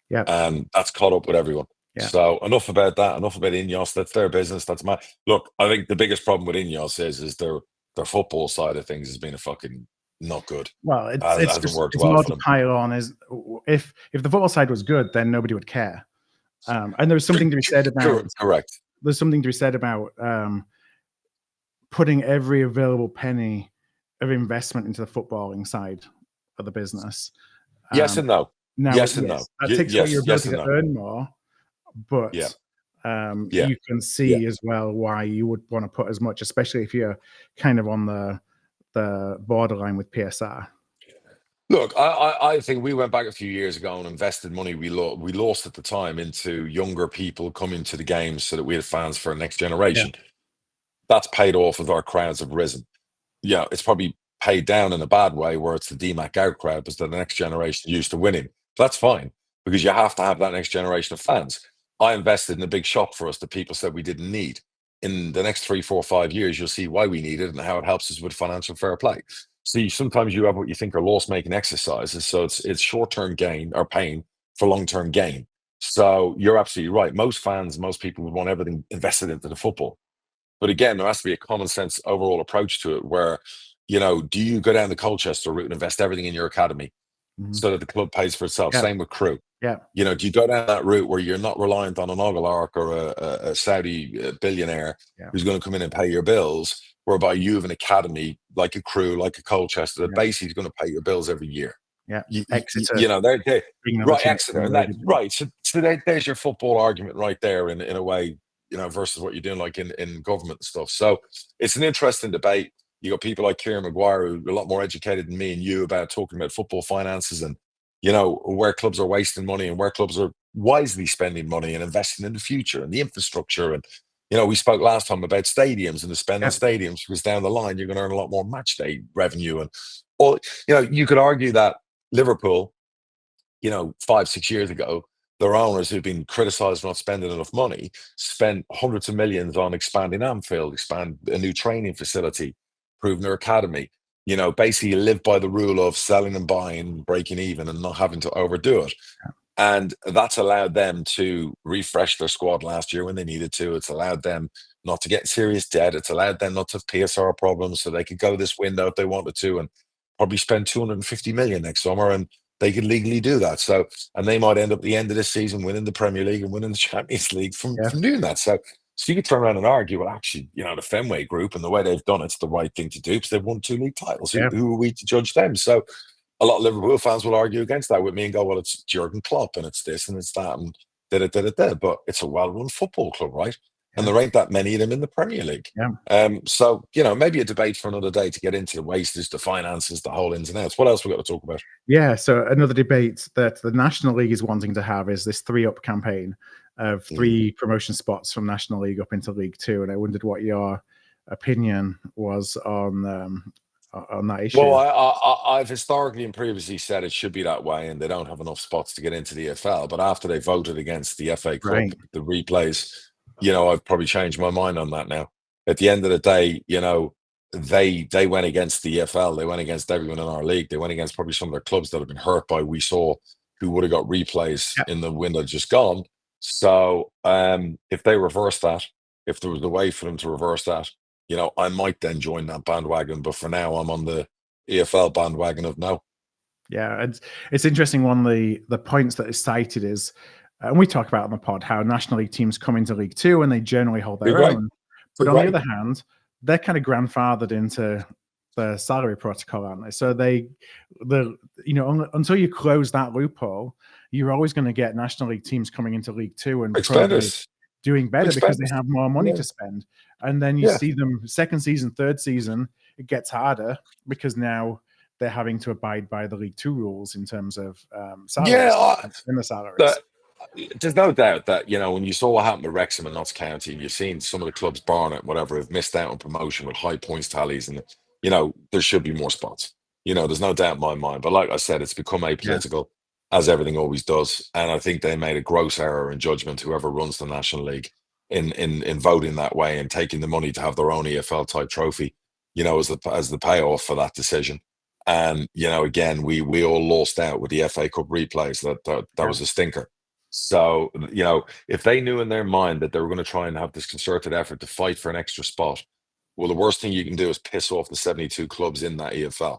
Yeah. And that's caught up with everyone. Yeah. So enough about that. Enough about Ineos. That's their business. That's my look. I think the biggest problem with Ineos is their football side of things has been a fucking not good. Well, it's more to pile on. Is if the football side was good, then nobody would care. And there's something to be said about correct. There's something to be said about putting every available penny of investment into the footballing side of the business. Yes and no. Now, yes and no. That takes away your ability to earn more, but you can see as well why you would want to put as much, especially if you're kind of on the borderline with PSR. Look, I think we went back a few years ago and invested money we lost at the time into younger people coming to the games so that we had fans for our next generation. Yeah. That's paid off as our crowds have risen. Yeah, it's probably paid down in a bad way where it's the DMAC out crowd because the next generation used to winning. That's fine because you have to have that next generation of fans. I invested in a big shop for us that people said we didn't need. In the next 3, 4, 5 years, you'll see why we need it and how it helps us with financial fair play. See, sometimes you have what you think are loss-making exercises. So it's short-term gain or pain for long-term gain. So you're absolutely right. Most fans, most people would want everything invested into the football. But again, there has to be a common sense overall approach to it where, you know, do you go down the Colchester route and invest everything in your academy so that the club pays for itself? Same with Crew. Yeah. You know, do you go down that route where you're not reliant on an oligarch or a Saudi billionaire who's going to come in and pay your bills, whereby you have an academy like a Crew, like a Colchester, that basically is going to pay your bills every year? Yeah. Exeter. You know, they're right, Exeter. And right. So there's your football argument right there in a way, you know, versus what you're doing like in government and stuff. So it's an interesting debate. You got people like Kieran Maguire who are a lot more educated than me and you about talking about football finances and, you know, where clubs are wasting money and where clubs are wisely spending money and investing in the future and the infrastructure and we spoke last time about stadiums and the spend on Yep. stadiums, because down the line you're going to earn a lot more match day revenue. And or you could argue that Liverpool, 5-6 years ago, their owners who've been criticised for not spending enough money spent hundreds of millions on expanding Anfield, expand a new training facility, improving their academy. Basically live by the rule of selling and buying, breaking even, and not having to overdo it. And that's allowed them to refresh their squad last year when they needed to. It's allowed them not to get in serious debt. It's allowed them not to have PSR problems, so they could go this window if they wanted to and probably spend 250 million next summer, and they could legally do that. So, and they might end up at the end of this season winning the Premier League and winning the Champions League from doing that. So you could turn around and argue, well, actually, the Fenway Group and the way they've done it's the right thing to do because they've won 2 league titles. Who are we to judge them? So a lot of Liverpool fans will argue against that with me and go, well, it's Jurgen Klopp and it's this and it's that and da-da-da-da-da. But it's a well-run football club, right? And there ain't that many of them in the Premier League. So, maybe a debate for another day to get into the wastage, the finances, the whole ins and outs. What else we got to talk about? Yeah, so another debate that the National League is wanting to have is this 3-up campaign of 3 promotion spots from National League up into League Two. And I wondered what your opinion was on that issue. Well, I've historically and previously said it should be that way, and they don't have enough spots to get into the EFL. But after they voted against the FA Cup, the replays, I've probably changed my mind on that now. At the end of the day, they went against the EFL. They went against everyone in our league. They went against probably some of their clubs that have been hurt by we saw who would have got replays in the window just gone. So if they reverse that, if there was a way for them to reverse that, I might then join that bandwagon. But for now, I'm on the EFL bandwagon of no. Yeah, it's interesting. One of the points that is cited is, and we talk about on the pod, how National League teams come into League Two and they generally hold their own. But on the other hand, they're kind of grandfathered into the salary protocol, aren't they? So until you close that loophole, you're always going to get National League teams coming into League Two and probably doing better because they have more money to spend. And then you see them second season, third season, it gets harder because now they're having to abide by the League Two rules in terms of salaries in the salaries. There's no doubt that, when you saw what happened to Wrexham and Notts County, and you've seen some of the clubs, Barnet, whatever, have missed out on promotion with high points tallies, and, there should be more spots. There's no doubt in my mind. But like I said, it's become apolitical, as everything always does. And I think they made a gross error in judgment, whoever runs the National League, in voting that way and taking the money to have their own EFL type trophy, as the payoff for that decision. And, again, we all lost out with the FA Cup replays. That was a stinker. So, if they knew in their mind that they were going to try and have this concerted effort to fight for an extra spot, well, the worst thing you can do is piss off the 72 clubs in that EFL.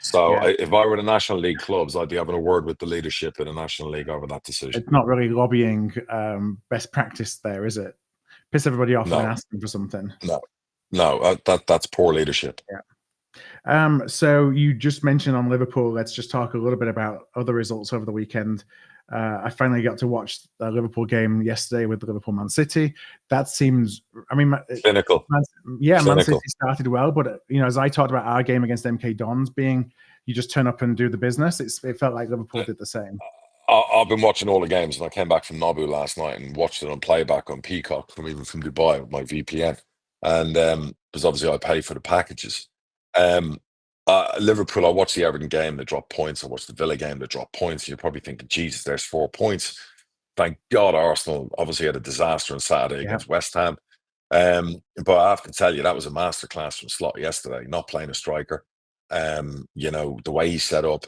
So if I were the National League clubs, I'd be having a word with the leadership in the National League over that decision. It's not really lobbying best practice there, is it? Piss everybody off and ask them for something. No, that's poor leadership. So you just mentioned on Liverpool. Let's just talk a little bit about other results over the weekend. I finally got to watch the Liverpool game yesterday with the Liverpool Man City. That seems, cynical. Man City started well, but as I talked about our game against MK Dons being, you just turn up and do the business. It felt like Liverpool did the same. I've been watching all the games, and I came back from Nabu last night and watched it on playback on Peacock from Dubai with my VPN, and because obviously I pay for the packages. Liverpool, I watched the Everton game, they dropped points. I watched the Villa game, they dropped points. You're probably thinking, Jesus, there's 4 points. Thank God Arsenal obviously had a disaster on Saturday against West Ham. But I have to tell you, that was a masterclass from Slot yesterday, not playing a striker. The way he set up,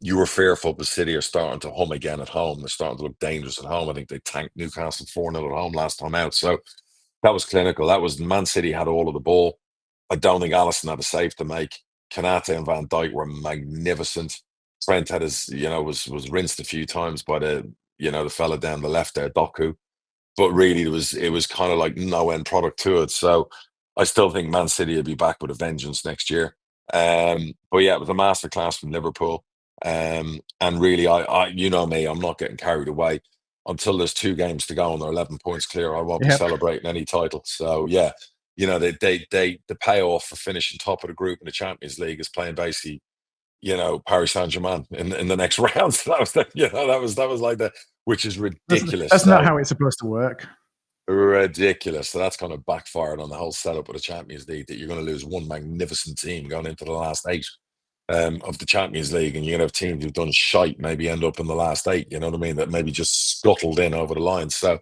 you were fearful, but City are starting to hum again at home. They're starting to look dangerous at home. I think they tanked Newcastle 4-0 at home last time out. So that was clinical. That was Man City had all of the ball. I don't think Alisson had a save to make. Kanate and Van Dijk were magnificent. Trent had his, was rinsed a few times by the fella down the left there, Doku. But really, it was kind of like no end product to it. So I still think Man City will be back with a vengeance next year. But yeah, it was a masterclass from Liverpool. And really, I me, I'm not getting carried away. Until there's 2 games to go and they're 11 points clear, I won't be celebrating any title. So yeah. The payoff for finishing top of the group in the Champions League is playing basically, Paris Saint-Germain in the next round. So that was like that, which is ridiculous. That's not how it's supposed to work. ridiculous. So that's kind of backfired on the whole setup of the Champions League, that you're going to lose one magnificent team going into the last eight of the Champions League, and you're going to have teams who've done shite maybe end up in the last eight, you know what I mean, that maybe just scuttled in over the line. So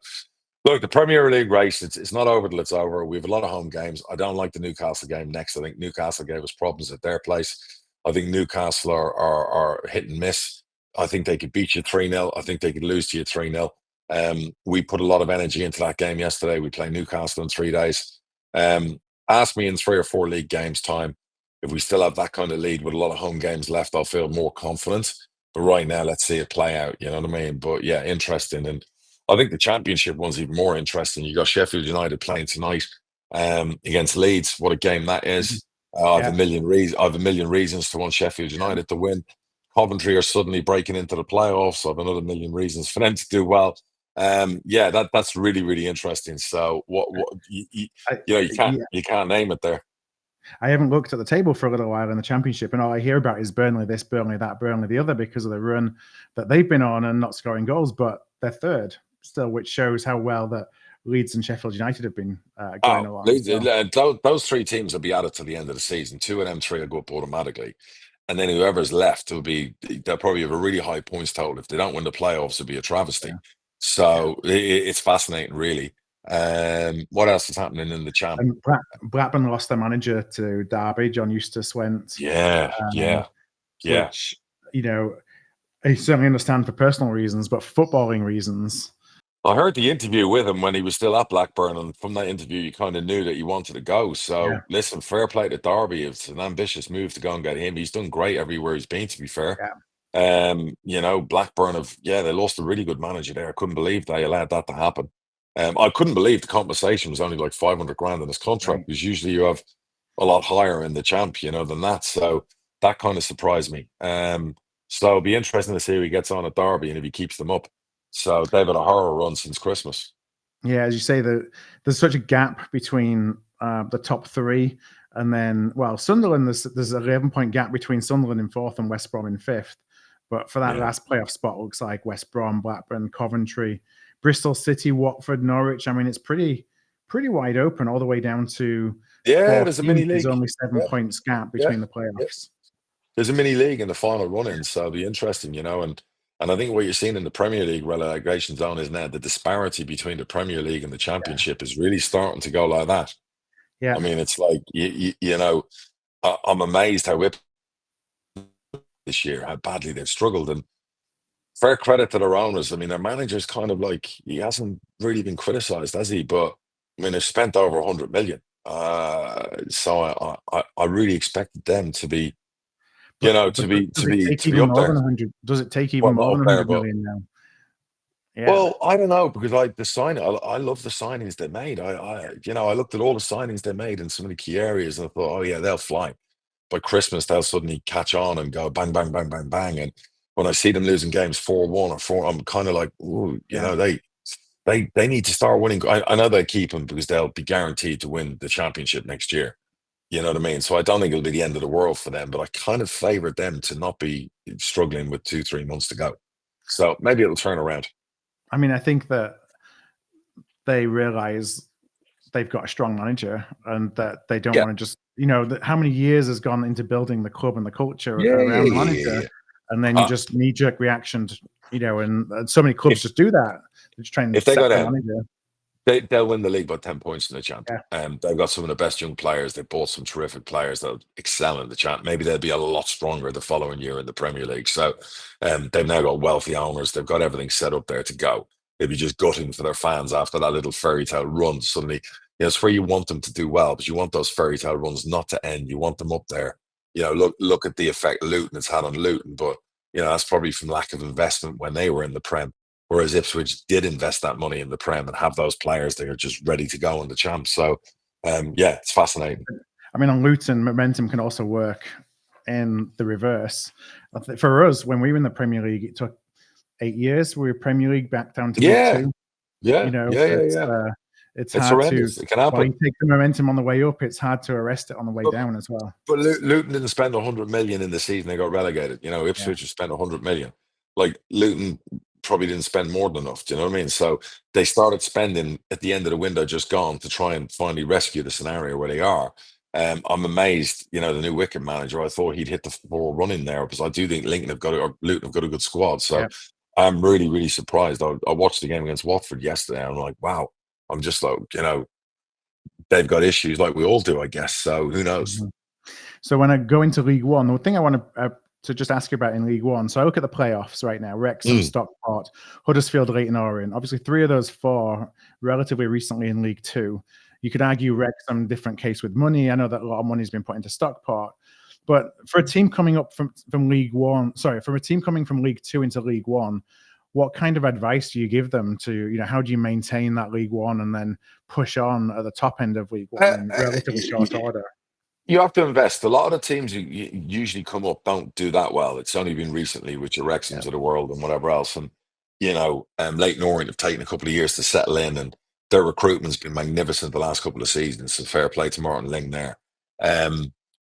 look, the Premier League race, it's not over till it's over. We have a lot of home games. I don't like the Newcastle game next. I think Newcastle gave us problems at their place. I think Newcastle are hit and miss. I think they could beat you 3-0. I think they could lose to you 3-0. We put a lot of energy into that game yesterday. We play Newcastle in 3 days. Ask me in 3 or 4 league games time, if we still have that kind of lead with a lot of home games left, I'll feel more confident. But right now, let's see it play out. You know what I mean? But yeah, interesting. And I think the Championship one's even more interesting. You got Sheffield United playing tonight against Leeds. What a game that is! I have a million reasons. I have a million reasons to want Sheffield United to win. Coventry are suddenly breaking into the playoffs. I have another million reasons for them to do well. Yeah, that's really, really interesting. So what you know, you can't name it there. I haven't looked at the table for a little while in the Championship, and all I hear about is Burnley this, Burnley that, Burnley the other, because of the run that they've been on and not scoring goals, but they're third still, which shows how well that Leeds and Sheffield United have been going along. Those 3 teams will be added to the end of the season. 2 of them 3 will go up automatically. And then whoever's left they'll probably have a really high points total. If they don't win the playoffs, it'll be a travesty. Yeah. So it's fascinating, really. What else is happening in the Champ? And Blackburn lost their manager to Derby. John Eustance went. Which, you know, I certainly understand for personal reasons, but for footballing reasons. I heard the interview with him when he was still at Blackburn, and from that interview, you kind of knew that he wanted to go. So listen, fair play to Derby. It's an ambitious move to go and get him. He's done great everywhere he's been, to be fair. You know, Blackburn they lost a really good manager there. I couldn't believe they allowed that to happen. I couldn't believe the compensation was only like 500 grand in his contract, because usually you have a lot higher in the Champ, you know, than that. So that kind of surprised me. So it'll be interesting to see who he gets on at Derby and if he keeps them up. So they've had a horror run since Christmas. Yeah, as you say, there's such a gap between the top 3, and then, well, Sunderland, there's an 11-point gap between Sunderland in 4th and West Brom in 5th. But for that last playoff spot, looks like West Brom, Blackburn, Coventry, Bristol City, Watford, Norwich. I mean, it's pretty wide open all the way down to there's a mini league. There's only 7 points gap between the playoffs. There's a mini league in the final run-in, so it'll be interesting, you know. And I think what you're seeing in the Premier League relegation zone is now the disparity between the Premier League and the Championship is really starting to go like that. Yeah, I mean, it's like you know, I'm amazed how this year, how badly they've struggled. And fair credit to their owners. I mean, their manager's kind of like, he hasn't really been criticised, has he? But I mean, they've spent over 100 million. So I really expected them to be. You know, to be up there. Does it take even more than 100 million now? Yeah. Well, I don't know, because I love the signings they made. I looked at all the signings they made in so many key areas, and I thought, oh yeah, they'll fly. By Christmas, they'll suddenly catch on and go bang, bang, bang, bang, bang. And when I see them losing games 4-1 or 4, I'm kind of like, ooh, you know, they need to start winning. I know they keep them because they'll be guaranteed to win the Championship next year. You know what I mean? So I don't think it'll be the end of the world for them, but I kind of favoured them to not be struggling with 2-3 months to go. So maybe it'll turn around. I mean, I think that they realise they've got a strong manager, and that they don't want to just, you know, how many years has gone into building the club and the culture around the manager, and then you just knee-jerk reaction, you know, and so many clubs just do that. They're just trying to set the manager. They'll win the league by 10 points in the Champ. They've got some of the best young players. They've bought some terrific players that'll excel in the Champ. Maybe they'll be a lot stronger the following year in the Premier League. So they've now got wealthy owners. They've got everything set up there to go. They'll be just gutting for their fans after that little fairy tale run. Suddenly, you know, it's where you want them to do well, but you want those fairy tale runs not to end. You want them up there. You know, look at the effect Luton has had on Luton, but you know, that's probably from lack of investment when they were in the Prem. Whereas Ipswich did invest that money in the Prem and have those players that are just ready to go in the Champ. So, it's fascinating. I mean, on Luton, momentum can also work in the reverse. For us, when we were in the Premier League, it took 8 years. We were Premier League back down to League 2. Yeah, you know, it's hard horrendous. It can happen. While you take the momentum on the way up, it's hard to arrest it on the way down as well. But Luton didn't spend 100 million in the season they got relegated. You know, Ipswich spent 100 million. Like Luton probably didn't spend more than enough. Do you know what I mean? So they started spending at the end of the window just gone to try and finally rescue the scenario where they are. I'm amazed, the new wicket manager. I thought he'd hit the ball running there, because I do think Luton have got a good squad. So I'm really, really surprised. I watched the game against Watford yesterday. And I'm like, wow. I'm just like, they've got issues like we all do, I guess. So who knows? Mm-hmm. So when I go into League One, the thing I want to just ask you about in League One. So I look at the playoffs right now: Wrexham, Stockport, Huddersfield, Leyton Orient. Obviously, 3 of those 4 relatively recently in League Two. You could argue Wrexham, different case with money. I know that a lot of money has been put into Stockport, but for a team coming up from League One, from a team coming from League Two into League One, what kind of advice do you give them to, how do you maintain that League One and then push on at the top end of League One in relatively short order? You have to invest. A lot of the teams who usually come up don't do that well. It's only been recently with your Wrexhams of the world and whatever else. And, Leyton Orient have taken a couple of years to settle in, and their recruitment's been magnificent the last couple of seasons. So fair play to Martin Ling there.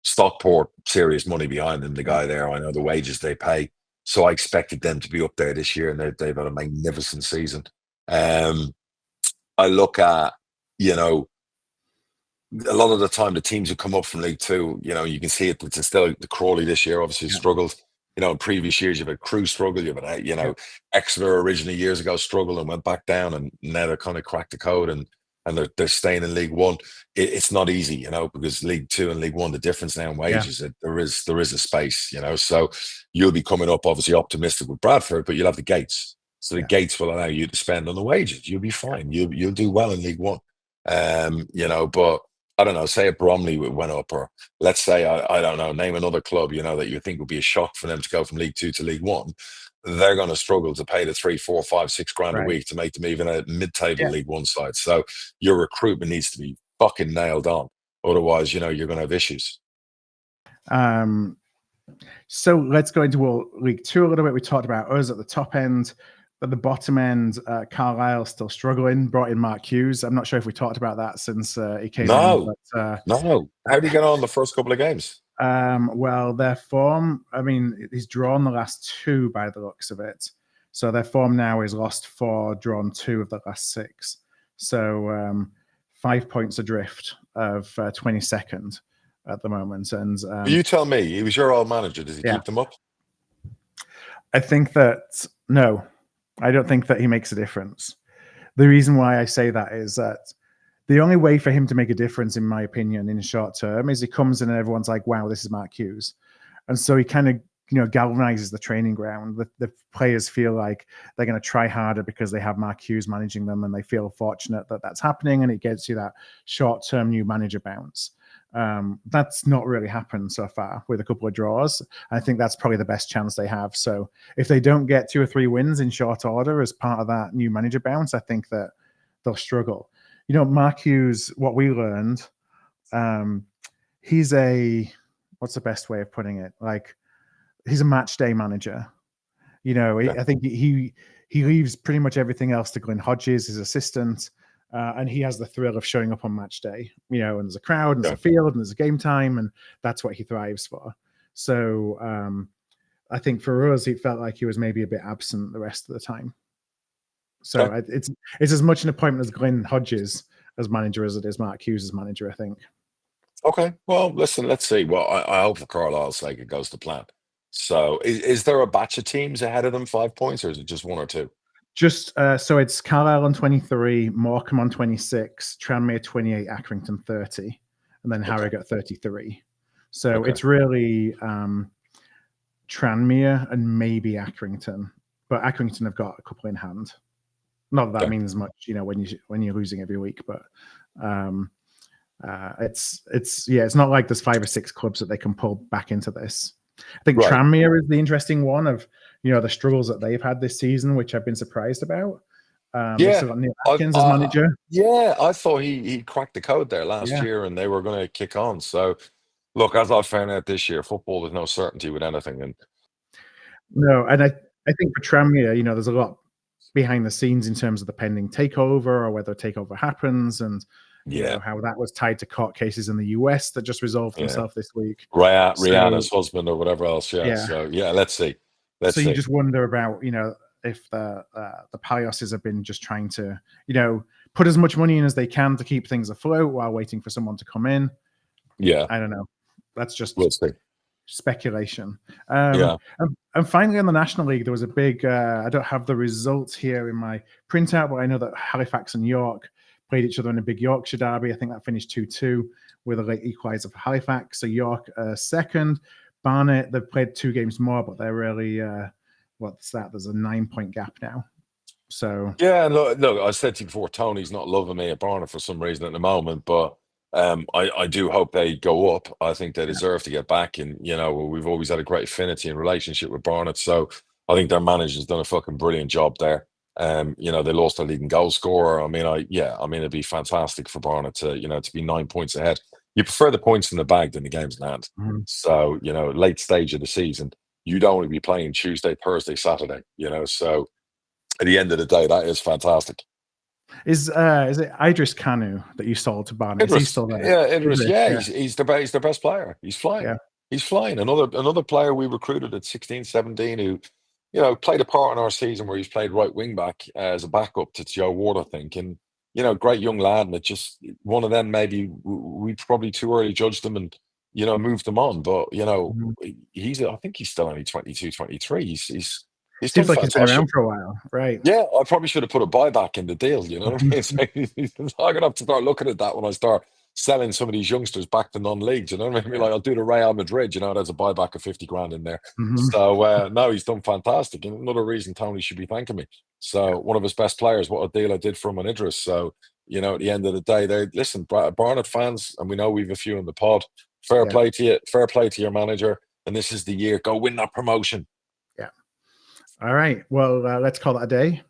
Stockport, serious money behind them, the guy there. I know the wages they pay. So I expected them to be up there this year, and they've had a magnificent season. I look at, a lot of the time the teams who come up from League Two, you can see it. It's still the Crawley this year obviously struggled. In previous years you've had Crewe struggle, you've had Exeter originally years ago struggled and went back down, and now they're kind of cracked the code and they're staying in League One. It's not easy, because League Two and League One, the difference now in wages, there is a space, so you'll be coming up obviously optimistic with Bradford, but you'll have the gates. So the gates will allow you to spend on the wages. You'll be fine. You'll do well in League One. But I don't know, say if Bromley went up, or let's say, I don't know, name another club, that you think would be a shock for them to go from League Two to League One. They're going to struggle to pay the 3, 4, 5, 6 grand a week to make them even a mid-table League One side. So your recruitment needs to be fucking nailed on. Otherwise, you're going to have issues. So let's go into League Two a little bit. We talked about us at the top end. At the bottom end, Carlisle still struggling. Brought in Mark Hughes. I'm not sure if we talked about that since he came in. But, no. How did he get on the first couple of games? Well, their form, he's drawn the last 2 by the looks of it. So their form now is lost 4, drawn 2 of the last 6. So 5 points adrift of 22nd at the moment. And you tell me, he was your old manager. Does he keep them up? I think that no. I don't think that he makes a difference. The reason why I say that is that the only way for him to make a difference, in my opinion, in the short term, is he comes in and everyone's like, wow, this is Mark Hughes. And so he kind of, galvanizes the training ground. The players feel like they're going to try harder because they have Mark Hughes managing them, and they feel fortunate that that's happening, and it gets you that short-term new manager bounce. That's not really happened so far with a couple of draws. I think that's probably the best chance they have. So if they don't get 2 or 3 wins in short order as part of that new manager bounce, I think that they'll struggle. Mark Hughes, what we learned, he's what's the best way of putting it? Like, he's a match day manager. I think he leaves pretty much everything else to Glenn Hodges, his assistant. And he has the thrill of showing up on match day, and there's a crowd, and there's a field, and there's a game time, and that's what he thrives for. So I think for us, it felt like he was maybe a bit absent the rest of the time. So it's as much an appointment as Glenn Hodges as manager as it is Mark Hughes as manager, I think. Okay, well, listen, let's see. Well, I hope for Carlisle's sake it goes to plan. So is there a batch of teams ahead of them 5 points, or is it just 1 or 2? Just so it's Carlisle on 23, Morecambe on 26, Tranmere 28, Accrington 30, and then Harrogate 33. So it's really Tranmere and maybe Accrington, but Accrington have got a couple in hand. Not that means much, when you're losing every week, but it's not like there's 5 or 6 clubs that they can pull back into this. I think Tranmere is the interesting one of the struggles that they've had this season, which I've been surprised about. They've got Neil Atkins as manager. I thought he cracked the code there last year, and they were going to kick on. So, look, as I found out this year, football there's no certainty with anything. And no, and I think for Tranmere, there's a lot behind the scenes in terms of the pending takeover, or whether a takeover happens, and how that was tied to court cases in the US that just resolved themselves this week. Rihanna's husband or whatever else. So let's see. You just wonder about, if the 𝗛𝗿𝗃 have been just trying to, put as much money in as they can to keep things afloat while waiting for someone to come in. Yeah, I don't know. That's just we'll see. Speculation. Yeah. And finally, in the National League, there was a big. I don't have the results here in my printout, but I know that Halifax and York played each other in a big Yorkshire derby. I think that finished 2-2 with a late equaliser for Halifax. So York second. Barnet, they've played 2 games more, but they're really what's that? There's a 9-point gap now. So yeah, look, I said to you before, Tony's not loving me at Barnet for some reason at the moment, but I do hope they go up. I think they deserve to get back, and we've always had a great affinity and relationship with Barnet, so I think their manager's done a fucking brilliant job there. They lost their leading goal scorer. I mean, it'd be fantastic for Barnet to be 9 points ahead. You prefer the points in the bag than the games in hand. Mhm. So late stage of the season, you don't want to be playing Tuesday, Thursday, Saturday. So at the end of the day, that is fantastic. Is it Idris Kanu that you sold to Barnet? Idris, is he still there? yeah, Idris, Yeah. he's their best player. He's flying. Yeah. He's flying. Another player we recruited at 16, 17 who, played a part in our season where he's played right wing back as a backup to Joe Ward, I think. And, great young lad. And it just, one of them, maybe we probably too early judged him and, moved him on. But, I think he's still only 22, 23. He's done Seems like he's been fantastic. around for a while, right? Yeah, I probably should have put a buyback in the deal. You know what I mean? So I'm gonna have to start looking at that when I start selling some of these youngsters back to non-leagues. You know what I mean? Like I'll do the Real Madrid. There's a buyback of 50 grand in there. So no, he's done fantastic, and another reason Tony should be thanking me. So one of his best players. What a deal I did for him on Idris. So at the end of the day, listen, Barnet fans, and we know we've a few in the pod. Fair play to you. Fair play to your manager. And this is the year. Go win that promotion. All right. Well, let's call it a day.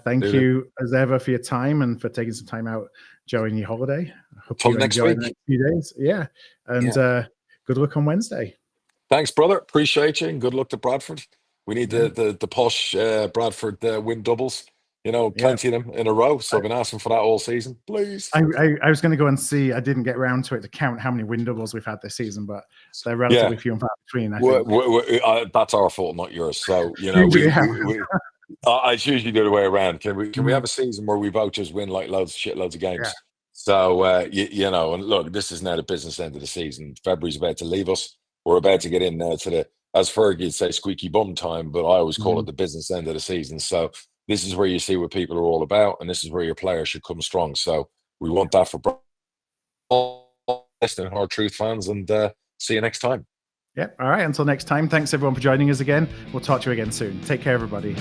Thank you as ever for your time and for taking some time out during your holiday. I hope you enjoy the next few days. Yeah. And good luck on Wednesday. Thanks, brother. Appreciate you. And good luck to Bradford. We need the posh Bradford win doubles. Plenty of them in a row. So I've been asking for that all season. Please. I was going to go and see. I didn't get around to it to count how many win doubles we've had this season, but they're relatively few and far between. I think. That's our fault, not yours. So it's usually the other way around. Can we have a season where we both just win like shitloads of games? Yeah. So and look, this is now the business end of the season. February's about to leave us. We're about to get in now to the, as Fergie would say, squeaky bum time, but I always call it the business end of the season. So this is where you see what people are all about, and this is where your players should come strong. So we want that for all listening, Hard Truth fans, and see you next time. Yeah. All right. Until next time, thanks everyone for joining us again. We'll talk to you again soon. Take care, everybody.